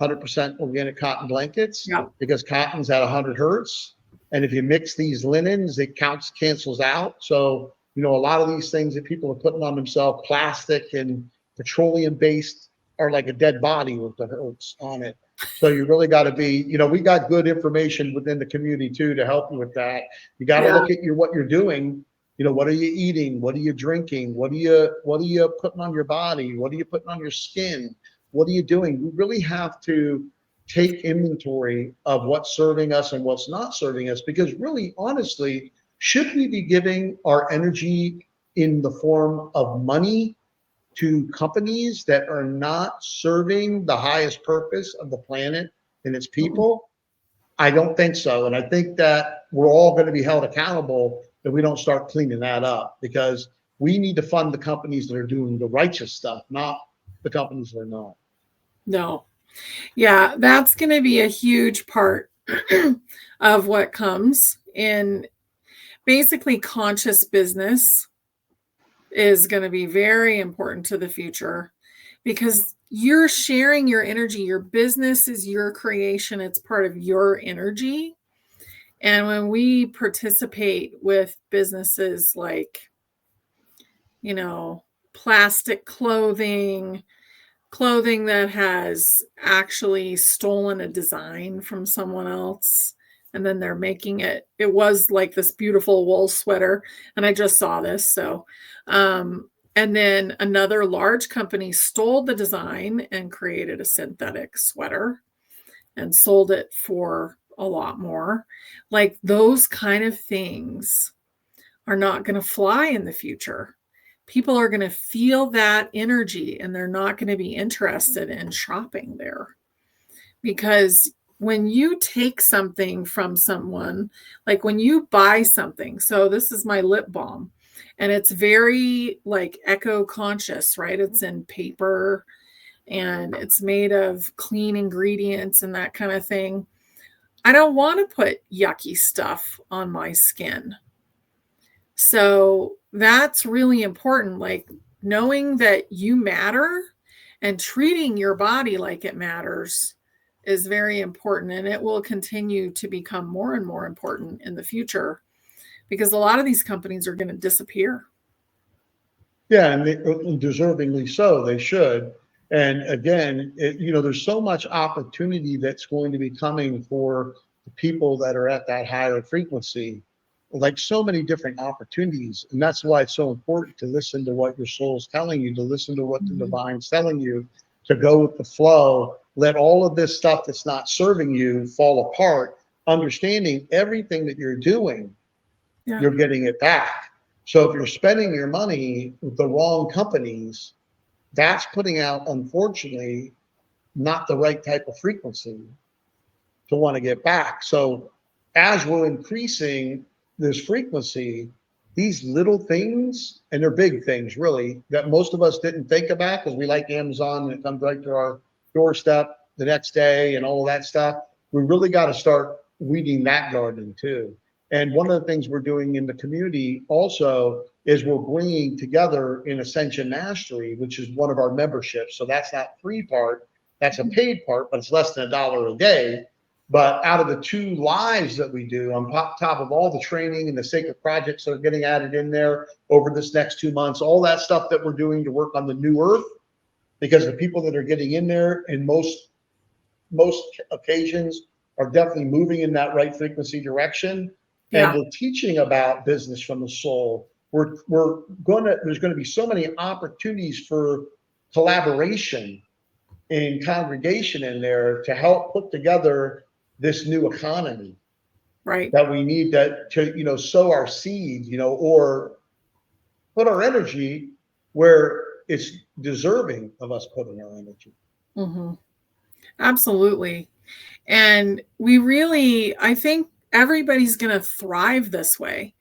100% organic cotton blankets, Yeah. because cotton's at 100 hertz. And if you mix these linens, it cancels out. So, a lot of these things that people are putting on themselves, plastic and petroleum based, are like a dead body with the hertz on it. So you really got to be, we got good information within the community too to help you with that. You got to look at what you're doing. What are you eating? What are you drinking? What are you putting on your body? What are you putting on your skin? What are you doing? We really have to take inventory of what's serving us and what's not serving us, because really, honestly, should we be giving our energy in the form of money to companies that are not serving the highest purpose of the planet and its people? I don't think so. And I think that we're all going to be held accountable if we don't start cleaning that up, because we need to fund the companies that are doing the righteous stuff, not the companies that are not. No. Yeah, that's going to be a huge part of what comes in. Basically, conscious business is going to be very important to the future, because you're sharing your energy. Your business is your creation. It's part of your energy. And when we participate with businesses like, plastic clothing that has actually stolen a design from someone else, and then they're making it was like this beautiful wool sweater, and I just saw this. So and then another large company stole the design and created a synthetic sweater and sold it for a lot more. Like, those kind of things are not going to fly in the future. People are going to feel that energy, and they're not going to be interested in shopping there. Because when you take something from someone, like when you buy something, so this is my lip balm, and it's very like eco-conscious, right? It's in paper and it's made of clean ingredients and that kind of thing. I don't want to put yucky stuff on my skin. So that's really important. Like, knowing that you matter and treating your body like it matters is very important. And it will continue to become more and more important in the future, because a lot of these companies are going to disappear. Yeah, and deservingly so, they should. And again, there's so much opportunity that's going to be coming for the people that are at that higher frequency, like so many different opportunities. And that's why it's so important to listen to what your soul's telling you, to listen to what the divine's telling you, to go with the flow. Let all of this stuff that's not serving you fall apart, understanding everything that you're doing, you're getting it back. So if you're spending your money with the wrong companies, that's putting out, unfortunately, not the right type of frequency to want to get back. So as we're increasing this frequency, these little things, and they're big things really, that most of us didn't think about because we like Amazon and it comes right to our doorstep the next day and all of that stuff. We really got to start weeding that garden too. And one of the things we're doing in the community also is we're bringing together in Ascension Mastery, which is one of our memberships. So that's not free part, that's a paid part, but it's less than $1 a day. But out of the 2 lives that we do, on top of all the training and the sacred projects that are getting added in there over this next 2 months, all that stuff that we're doing to work on the new earth, because the people that are getting in there in most occasions are definitely moving in that right frequency direction. And we're teaching about business from the soul. There's going to be so many opportunities for collaboration and congregation in there to help put together this new economy, right? That we need to sow our seed, or put our energy where it's deserving of us putting our energy. Mm-hmm. Absolutely. And I think everybody's going to thrive this way.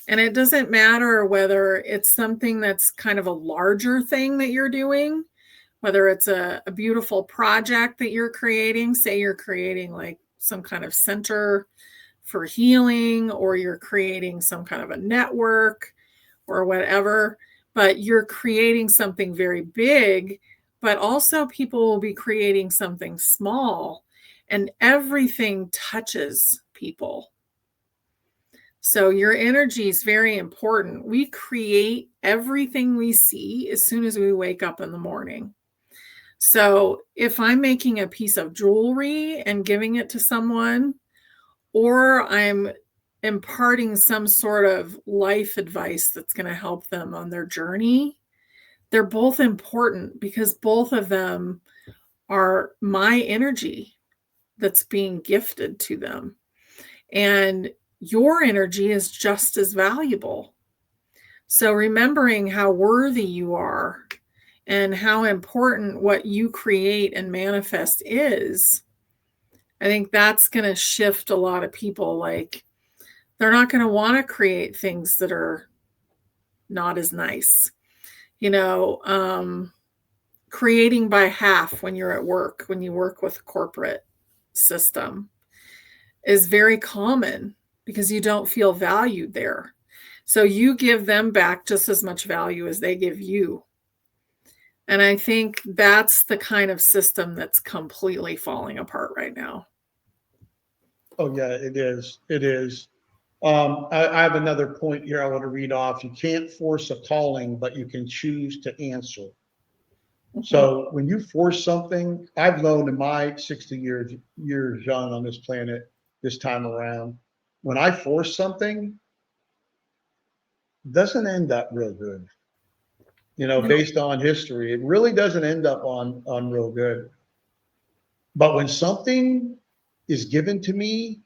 And it doesn't matter whether it's something that's kind of a larger thing that you're doing, whether it's a beautiful project that you're creating, say you're creating like some kind of center for healing, or you're creating some kind of a network or whatever, but you're creating something very big, but also people will be creating something small, and everything touches people. So your energy is very important. We create everything we see as soon as we wake up in the morning. So if I'm making a piece of jewelry and giving it to someone, or I'm imparting some sort of life advice that's going to help them on their journey, they're both important because both of them are my energy that's being gifted to them. And your energy is just as valuable. So remembering how worthy you are and how important what you create and manifest is, I think that's going to shift a lot of people. Like, they're not going to want to create things that are not as nice. Creating by half when you're at work, when you work with a corporate system, is very common because you don't feel valued there. So you give them back just as much value as they give you. And I think that's the kind of system that's completely falling apart right now. Oh yeah, it is. It is. I have another point here I want to read off. You can't force a calling, but you can choose to answer. So when you force something, I've known in my 60 years young on this planet this time around, when I force something, it doesn't end up real good. No. Based on history, it really doesn't end up on real good. But when something is given to me,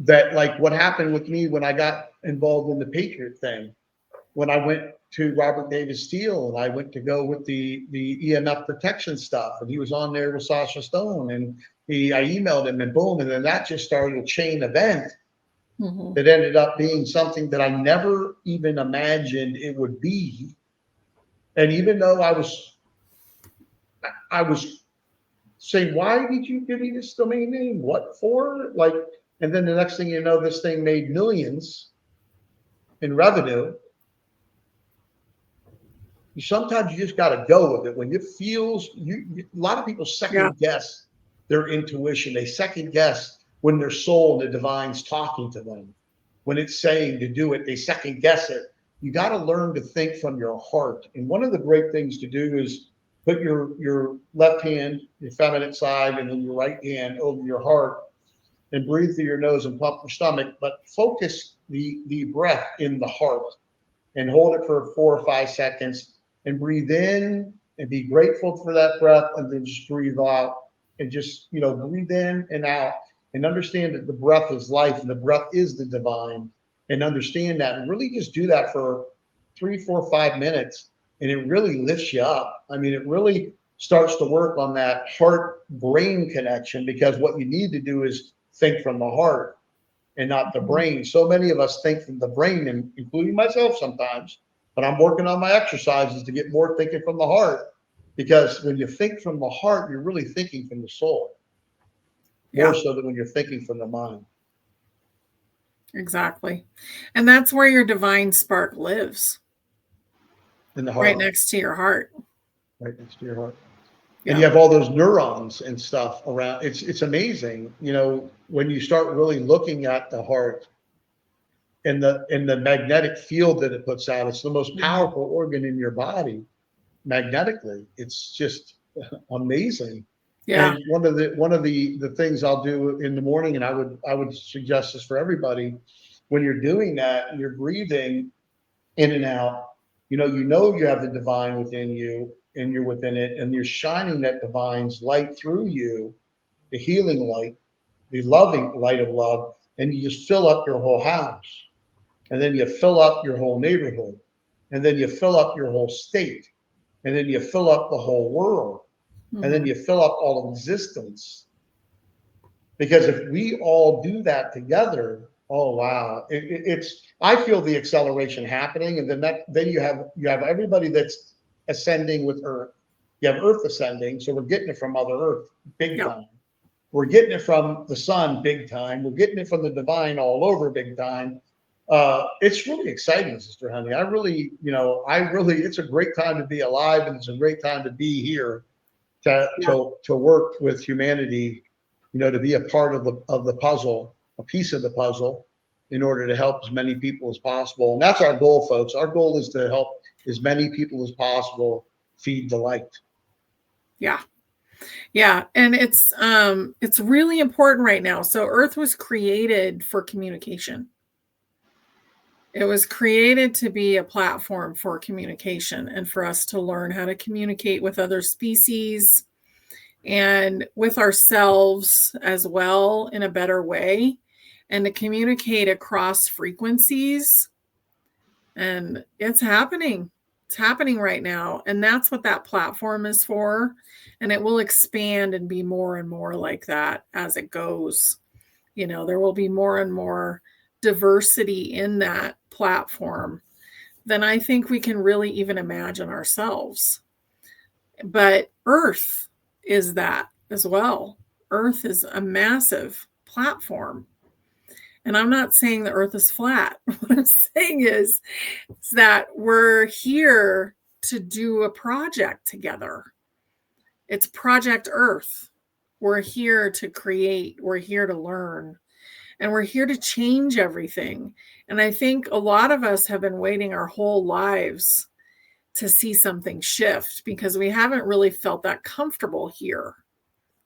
that, like what happened with me when I got involved in the Patriot thing, when I went to Robert Davis Steele and I went to go with the EMF protection stuff, and he was on there with Sasha Stone, and I emailed him, and boom, and then that just started a chain event that ended up being something that I never even imagined it would be. And even though I was saying, why did you give me this domain name? What for? Like, and then the next thing you know, this thing made millions in revenue. Sometimes you just got to go with it. When it feels, a lot of people second guess their intuition. They second guess when their soul and the divine's talking to them. When it's saying to do it, they second guess it. You got to learn to think from your heart. And one of the great things to do is put your left hand, your feminine side, and then your right hand over your heart, and breathe through your nose and pump your stomach, but focus the breath in the heart and hold it for 4 or 5 seconds and breathe in and be grateful for that breath, and then just breathe out and just, breathe in and out, and understand that the breath is life and the breath is the divine, and understand that, and really just do that for 3, 4, 5 minutes. And it really lifts you up. I mean, it really starts to work on that heart brain connection, because what you need to do is think from the heart and not the brain. So many of us think from the brain, and including myself sometimes, but I'm working on my exercises to get more thinking from the heart, because when you think from the heart, you're really thinking from the soul, more so than when you're thinking from the mind. Exactly. And that's where your divine spark lives. In the heart. Right next to your heart. Right next to your heart. And you have all those neurons and stuff around. It's amazing, when you start really looking at the heart and the magnetic field that it puts out. It's the most powerful organ in your body magnetically. It's just amazing. Yeah. And one of the things I'll do in the morning, and I would suggest this for everybody, when you're doing that and you're breathing in and out, you have the divine within you, and you're within it, and you're shining that divine's light through you, the healing light, the loving light of love, and you just fill up your whole house. And then you fill up your whole neighborhood, and then you fill up your whole state, and then you fill up the whole world. and then you fill up all of existence. Because if we all do that together, oh wow, it's I feel the acceleration happening, and then you have everybody that's ascending with Earth. You have Earth ascending, so we're getting it from Mother Earth big time. We're getting it from the sun big time. We're getting it from the divine all over big time. It's really exciting, Sister Honey. I really, it's a great time to be alive, and it's a great time to be here to work with humanity, to be a part of the puzzle, a piece of the puzzle, in order to help as many people as possible. And that's our goal, folks. Our goal is to help as many people as possible feed the light. Yeah. Yeah. And it's really important right now. So Earth was created for communication. It was created to be a platform for communication and for us to learn how to communicate with other species and with ourselves as well in a better way, and to communicate across frequencies. And it's happening. It's happening right now. And that's what that platform is for. And it will expand and be more and more like that as it goes. There will be more and more diversity in that platform than I think we can really even imagine ourselves. But Earth is that as well. Earth is a massive platform. And I'm not saying the Earth is flat. What I'm saying is that we're here to do a project together. It's Project Earth. We're here to create. We're here to learn. And we're here to change everything. And I think a lot of us have been waiting our whole lives to see something shift because we haven't really felt that comfortable here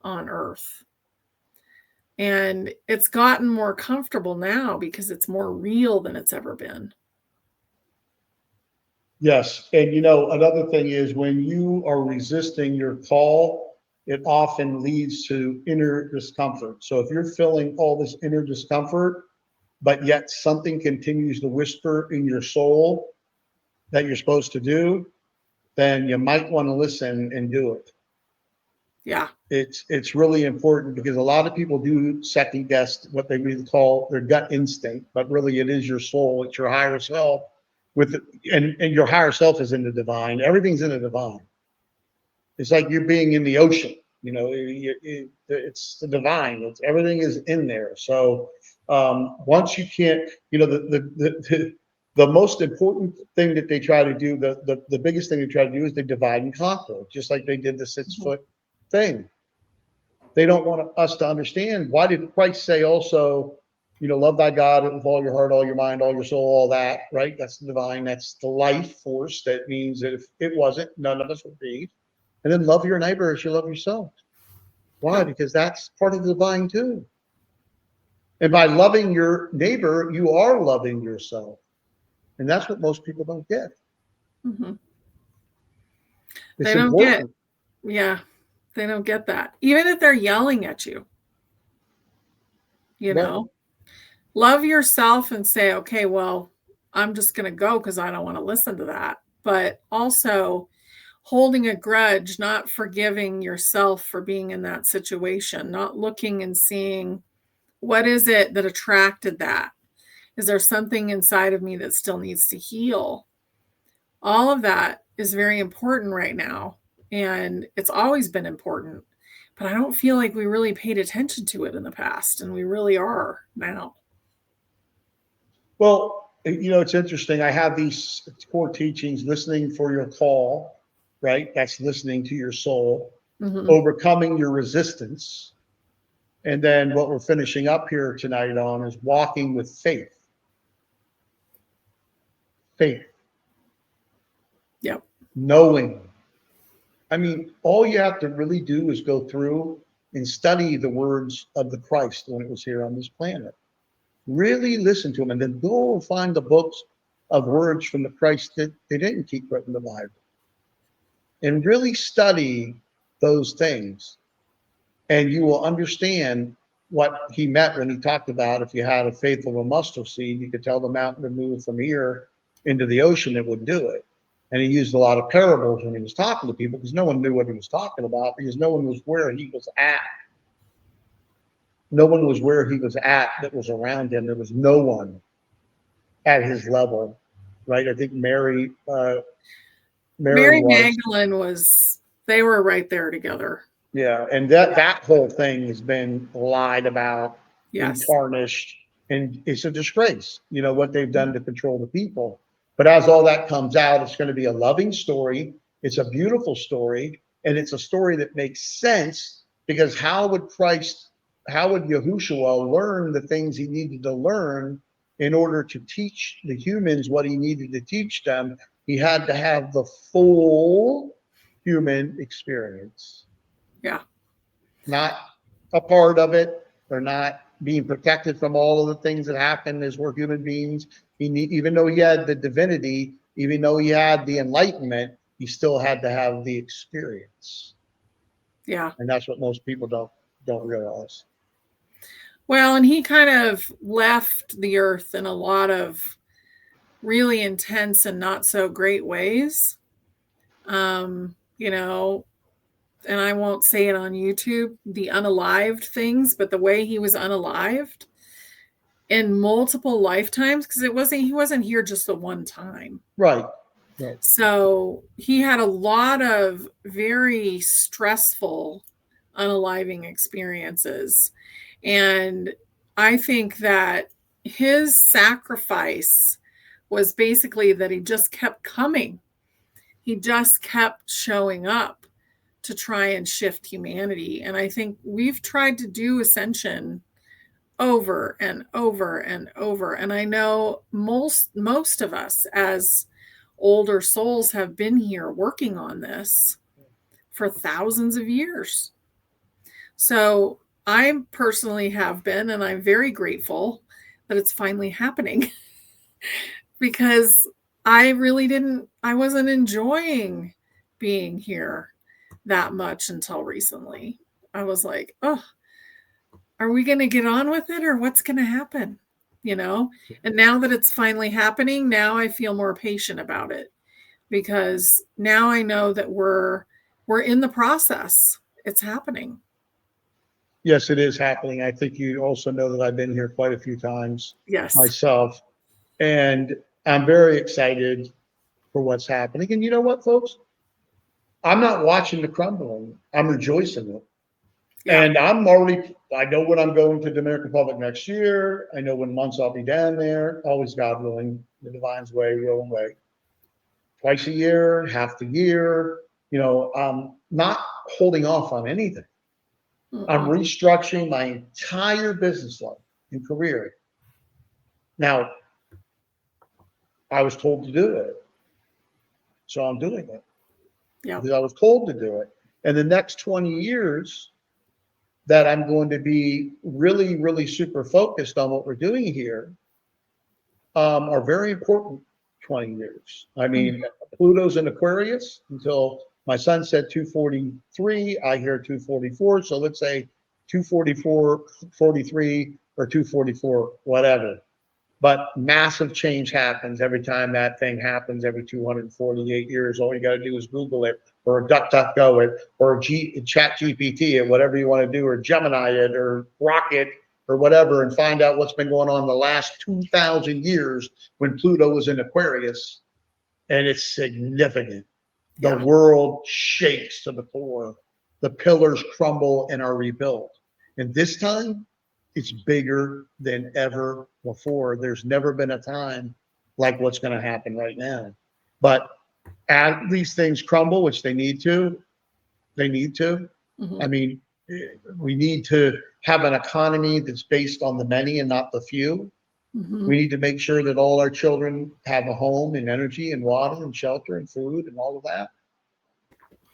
on Earth. And it's gotten more comfortable now because it's more real than it's ever been. Yes. And another thing is when you are resisting your call, it often leads to inner discomfort. So if you're feeling all this inner discomfort, but yet something continues to whisper in your soul that you're supposed to do, then you might want to listen and do it. Yeah. It's really important because a lot of people do second guess what they really call their gut instinct, but really it is your soul, it's your higher self and your higher self is in the divine. Everything's in the divine. It's like you're being in the ocean, it's the divine. Everything is in there. So once you can't, the most important thing that they try to do, the biggest thing they try to do is they divide and conquer, just like they did the 6-foot thing. They don't want us to understand, why did Christ say also, love thy God with all your heart, all your mind, all your soul, all that, right? That's the divine, that's the life force. That means that if it wasn't, none of us would be. And then love your neighbor as you love yourself. Why? Because that's part of the divine too. And by loving your neighbor, you are loving yourself. And that's what most people don't get. Mm-hmm. It's important. They don't get that. Even if they're yelling at you, love yourself and say, okay, well, I'm just going to go because I don't want to listen to that. But also holding a grudge, not forgiving yourself for being in that situation, not looking and seeing what is it that attracted that? Is there something inside of me that still needs to heal? All of that is very important right now. And it's always been important, but I don't feel like we really paid attention to it in the past, and we really are now. Well, it's interesting. I have these core teachings: listening for your call, right? That's listening to your soul, overcoming your resistance. And then what we're finishing up here tonight on is walking with faith. Faith. Yep. Knowing. I mean, all you have to really do is go through and study the words of the Christ when it was here on this planet. Really listen to them, and then go and find the books of words from the Christ that they didn't keep written in the Bible. And really study those things. And you will understand what he meant when he talked about if you had a faith of a mustard seed, you could tell the mountain to move from here into the ocean, it would do it. And he used a lot of parables when he was talking to people because no one knew what he was talking about because no one was where he was at. No one was where he was at that was around him. There was no one at his level, right? I think Mary was. Magdalene they were right there together. Yeah, and that whole thing has been lied about, and Yes. tarnished, and it's a disgrace, what they've done to control the people. But as all that comes out, it's going to be a loving story. It's a beautiful story, and it's a story that makes sense because how would Yahushua learn the things he needed to learn in order to teach the humans what he needed to teach them? He had to have the full human experience. Yeah. Not a part of it, or not being protected from all of the things that happen as we're human beings. Even though he had the divinity, even though he had the enlightenment, he still had to have the experience. Yeah. And that's what most people don't realize. Well, and he kind of left the earth in a lot of really intense and not so great ways. And I won't say it on YouTube, the unalived things, but the way he was unalived in multiple lifetimes, because he wasn't here just the one time. Right. So he had a lot of very stressful unaliving experiences. And I think that his sacrifice was basically that he just kept coming. He just kept showing up to try and shift humanity. And I think we've tried to do Ascension over and over and over. And I know most of us as older souls have been here working on this for thousands of years. So I personally have been, and I'm very grateful that it's finally happening because I wasn't enjoying being here that much until recently. I was like, oh, are we going to get on with it or what's going to happen? And now that it's finally happening, now I feel more patient about it because now I know that we're in the process. It's happening. Yes, it is happening. I think you also know that I've been here quite a few times myself, and I'm very excited for what's happening. And you know what, folks? I'm not watching the crumbling. I'm rejoicing in it. Yeah. And I know when I'm going to the Dominican Republic next year. I know when months I'll be down there, always God willing, the divine's way, will and way. Twice a year, half the year, I'm not holding off on anything. I'm restructuring my entire business life and career. Now, I was told to do it. So I'm doing it. Yeah. Because I was told to do it. And the next 20 years that I'm going to be really, really super focused on what we're doing here are very important 20 years. I mean, Pluto's in Aquarius until my son said 243. I hear 244. So let's say 244, 43, or 244, whatever. But massive change happens every time that thing happens every 248 years. All you got to do is Google it, or DuckDuckGo it, or Chat GPT it, whatever you want to do, or Gemini it, or Rocket, or whatever, and find out what's been going on in the last 2,000 years when Pluto was in Aquarius. And it's significant. The world shakes to the core. The pillars crumble and are rebuilt. And this time, it's bigger than ever before. There's never been a time like what's going to happen right now. But as these things crumble, which they need to. I mean, we need to have an economy that's based on the many and not the few. We need to make sure that all our children have a home and energy and water and shelter and food and all of that.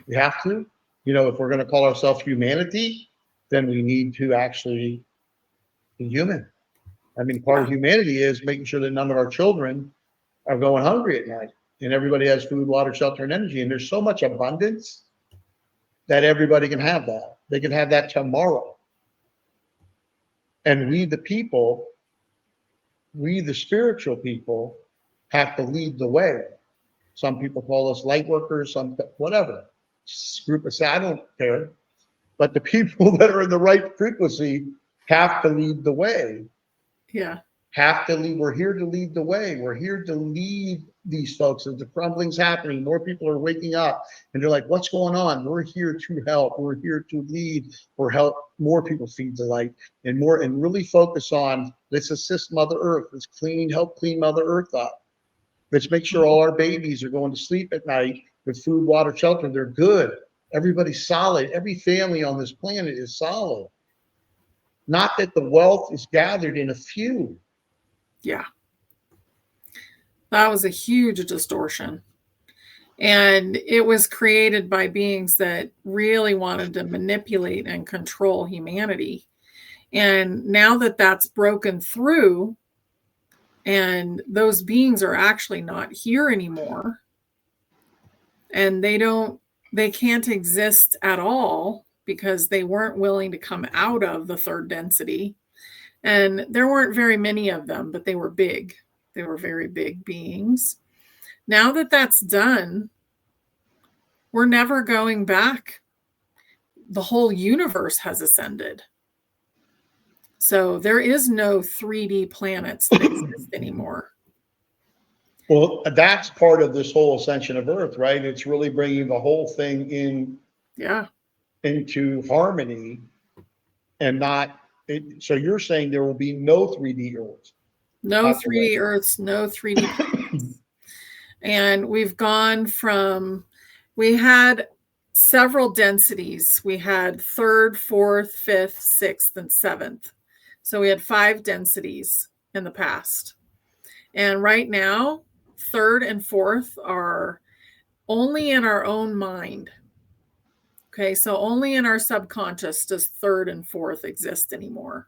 We have to. If we're going to call ourselves humanity, then we need to actually be human. I mean, part of humanity is making sure that none of our children are going hungry at night and everybody has food, water, shelter, and energy. And there's so much abundance that everybody can have that. They can have that tomorrow. And we, the spiritual people, have to lead the way Some people call us light workers, whatever. Group of, I don't care. But the people that are in the right frequency have to lead the way. Yeah. Have to lead. We're here to lead the way. We're here to lead these folks. As the crumbling's happening, more people are waking up and they're like, what's going on? We're here to help. We're here to lead or help more people feed the light and more, and really focus on, let's assist Mother Earth. Let's help clean Mother Earth up. Let's make sure all our babies are going to sleep at night with food, water, shelter. They're good. Everybody's solid. Every family on this planet is solid. Not that the wealth is gathered in a few. Yeah. That was a huge distortion. And it was created by beings that really wanted to manipulate and control humanity. And now that that's broken through, and those beings are actually not here anymore, and they can't exist at all because they weren't willing to come out of the third density. And there weren't very many of them, but they were big. They were very big beings. Now that that's done, we're never going back. The whole universe has ascended. So there is no 3D planets that exist anymore. Well, that's part of this whole ascension of Earth, right? It's really bringing the whole thing into harmony and not. So you're saying there will be no 3D Earths? No 3D Earths, no 3D planets. And we've gone from, we had several densities. We had third, fourth, fifth, sixth, and seventh. So we had 5 densities in the past. And right now, third and fourth are only in our own mind. Okay, so only in our subconscious does third and fourth exist anymore.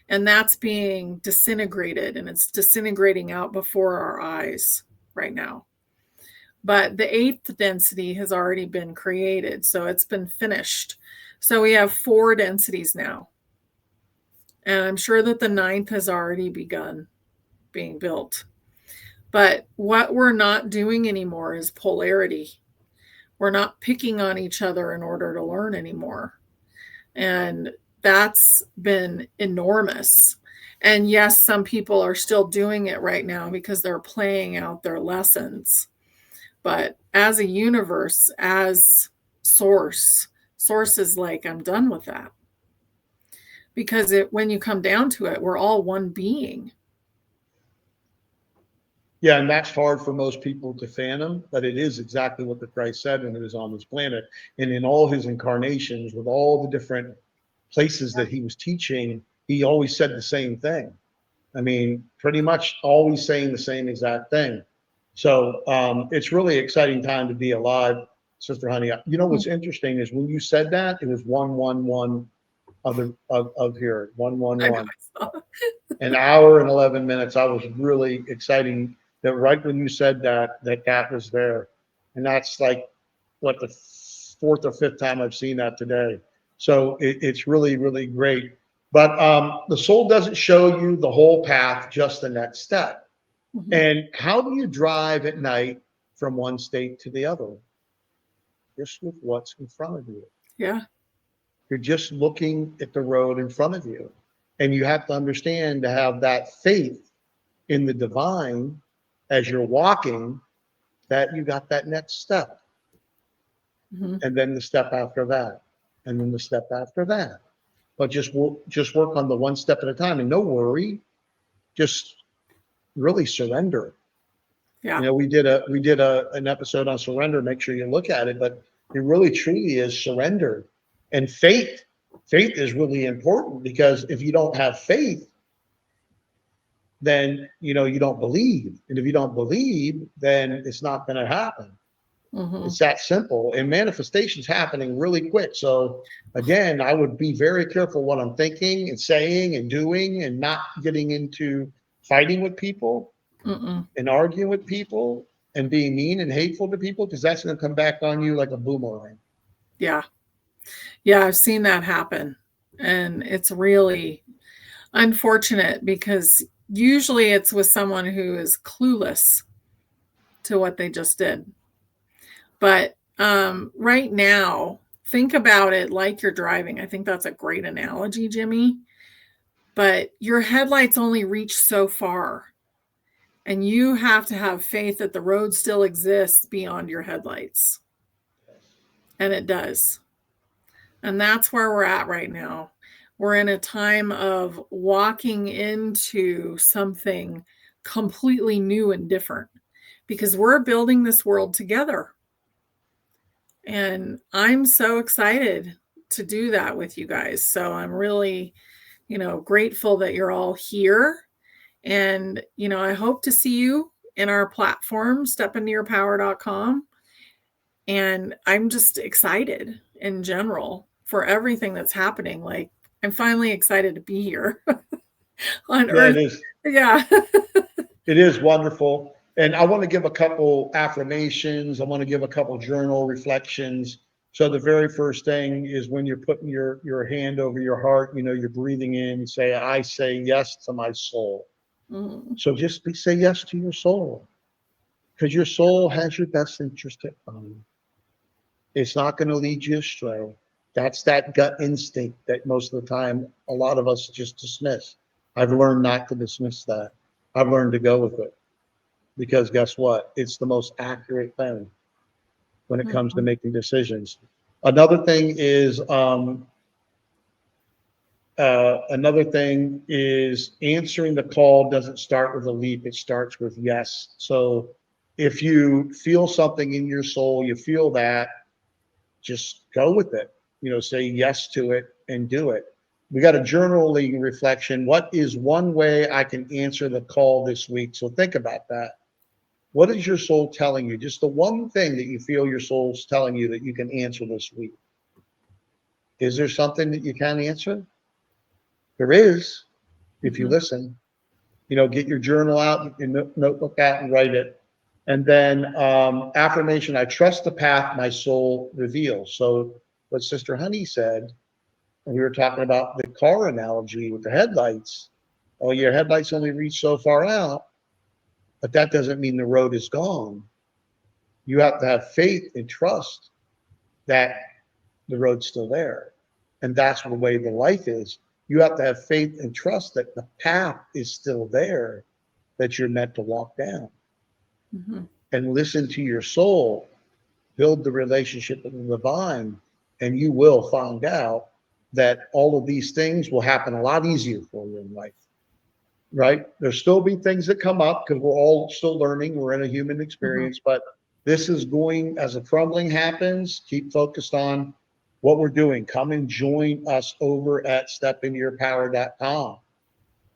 And that's being disintegrated, and it's disintegrating out before our eyes right now. But the 8th density has already been created, so it's been finished. So we have 4 densities now. And I'm sure that the 9th has already begun being built. But what we're not doing anymore is polarity. We're not picking on each other in order to learn anymore. And that's been enormous. And yes, some people are still doing it right now because they're playing out their lessons. But as a universe, as source is like, I'm done with that. Because when you come down to it, we're all one being. Yeah, and that's hard for most people to fathom, but it is exactly what the Christ said when he was on this planet. And in all his incarnations, with all the different places that he was teaching, he always said the same thing. I mean, pretty much always saying the same exact thing. So it's really exciting time to be alive, Sister Honey. You know what's interesting is when you said that, it was 111 of here, 111. An hour and 11 minutes. I was really exciting that right when you said that was there. And that's like, what, the 4th or 5th time I've seen that today. So it's really, really great. But the soul doesn't show you the whole path, just the next step. Mm-hmm. And how do you drive at night from one state to the other? Just with what's in front of you. Yeah. You're just looking at the road in front of you. And you have to understand to have that faith in the divine as you're walking, that you got that next step. Mm-hmm. And then the step after that. And then the step after that. But just work on the one step at a time, and no worry. Just really surrender. Yeah. You know, we did an episode on surrender. Make sure you look at it, but it really truly is surrender. And faith is really important, because if you don't have faith, then you don't believe. And if you don't believe, then it's not going to happen. Mm-hmm. It's that simple. And manifestation's happening really quick. So again, I would be very careful what I'm thinking and saying and doing, and not getting into fighting with people. Mm-mm. And arguing with people and being mean and hateful to people, because that's going to come back on you like a boomerang. Yeah. Yeah, I've seen that happen. And it's really unfortunate, because usually it's with someone who is clueless to what they just did. But right now, think about it like you're driving. I think that's a great analogy, Jimmie. But your headlights only reach so far. And you have to have faith that the road still exists beyond your headlights. And it does. And that's where we're at right now. We're in a time of walking into something completely new and different because we're building this world together. And I'm so excited to do that with you guys. So I'm really, grateful that you're all here. And, I hope to see you in our platform, stepintoyourpower.com. And I'm just excited in general for everything that's happening. Like, I'm finally excited to be here on Earth. It is. Yeah. It is wonderful. And I want to give a couple affirmations. I want to give a couple journal reflections. So the very first thing is when you're putting your hand over your heart, you're breathing in, say, I say yes to my soul. So just say yes to your soul, because your soul has your best interest at mind. It's not going to lead you astray. That's that gut instinct that most of the time a lot of us just dismiss. I've learned not to dismiss that. I've learned to go with it, because guess what? It's the most accurate thing when it comes to making decisions. Another thing is answering the call doesn't start with a leap. It starts with yes. So if you feel something in your soul, you feel that, just go with it. Say yes to it and do it. We got a journaling reflection. What is one way I can answer the call this week? So think about that. What is your soul telling you? Just the one thing that you feel your soul's telling you that you can answer this week. Is there something that you can answer? There is, if you listen. Get your journal out, your notebook out, and write it. And then affirmation, I trust the path my soul reveals. So what Sister Honey said, and we were talking about the car analogy with the headlights. Oh, your headlights only reach so far out, but that doesn't mean the road is gone. You have to have faith and trust that the road's still there. And that's the way the life is. You have to have faith and trust that the path is still there, that you're meant to walk down. And listen to your soul, build the relationship with the divine, and you will find out that all of these things will happen a lot easier for you in life, right? There'll still be things that come up because we're all still learning. We're in a human experience, but this is going, as the crumbling happens, keep focused on what we're doing. Come and join us over at stepintoyourpower.com.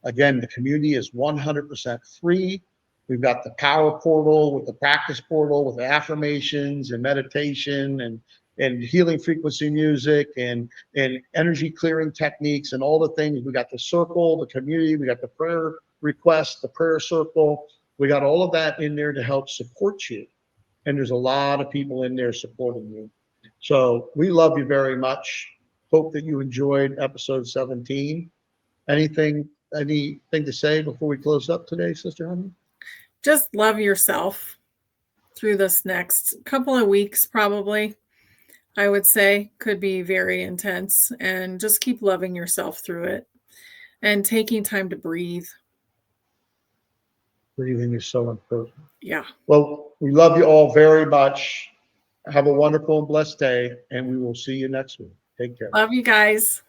Again, the community is 100% free. We've got the power portal with the practice portal with the affirmations and meditation and healing frequency music and energy clearing techniques and all the things. We got the circle, the community, we got the prayer request, the prayer circle. We got all of that in there to help support you. And there's a lot of people in there supporting you. So we love you very much. Hope that you enjoyed episode 17. Anything to say before we close up today, Sister Honey? Just love yourself through this next couple of weeks, probably. I would say could be very intense, and just keep loving yourself through it and taking time to breathe. Breathing is so important. Yeah. Well, we love you all very much. Have a wonderful and blessed day, and we will see you next week. Take care. Love you guys.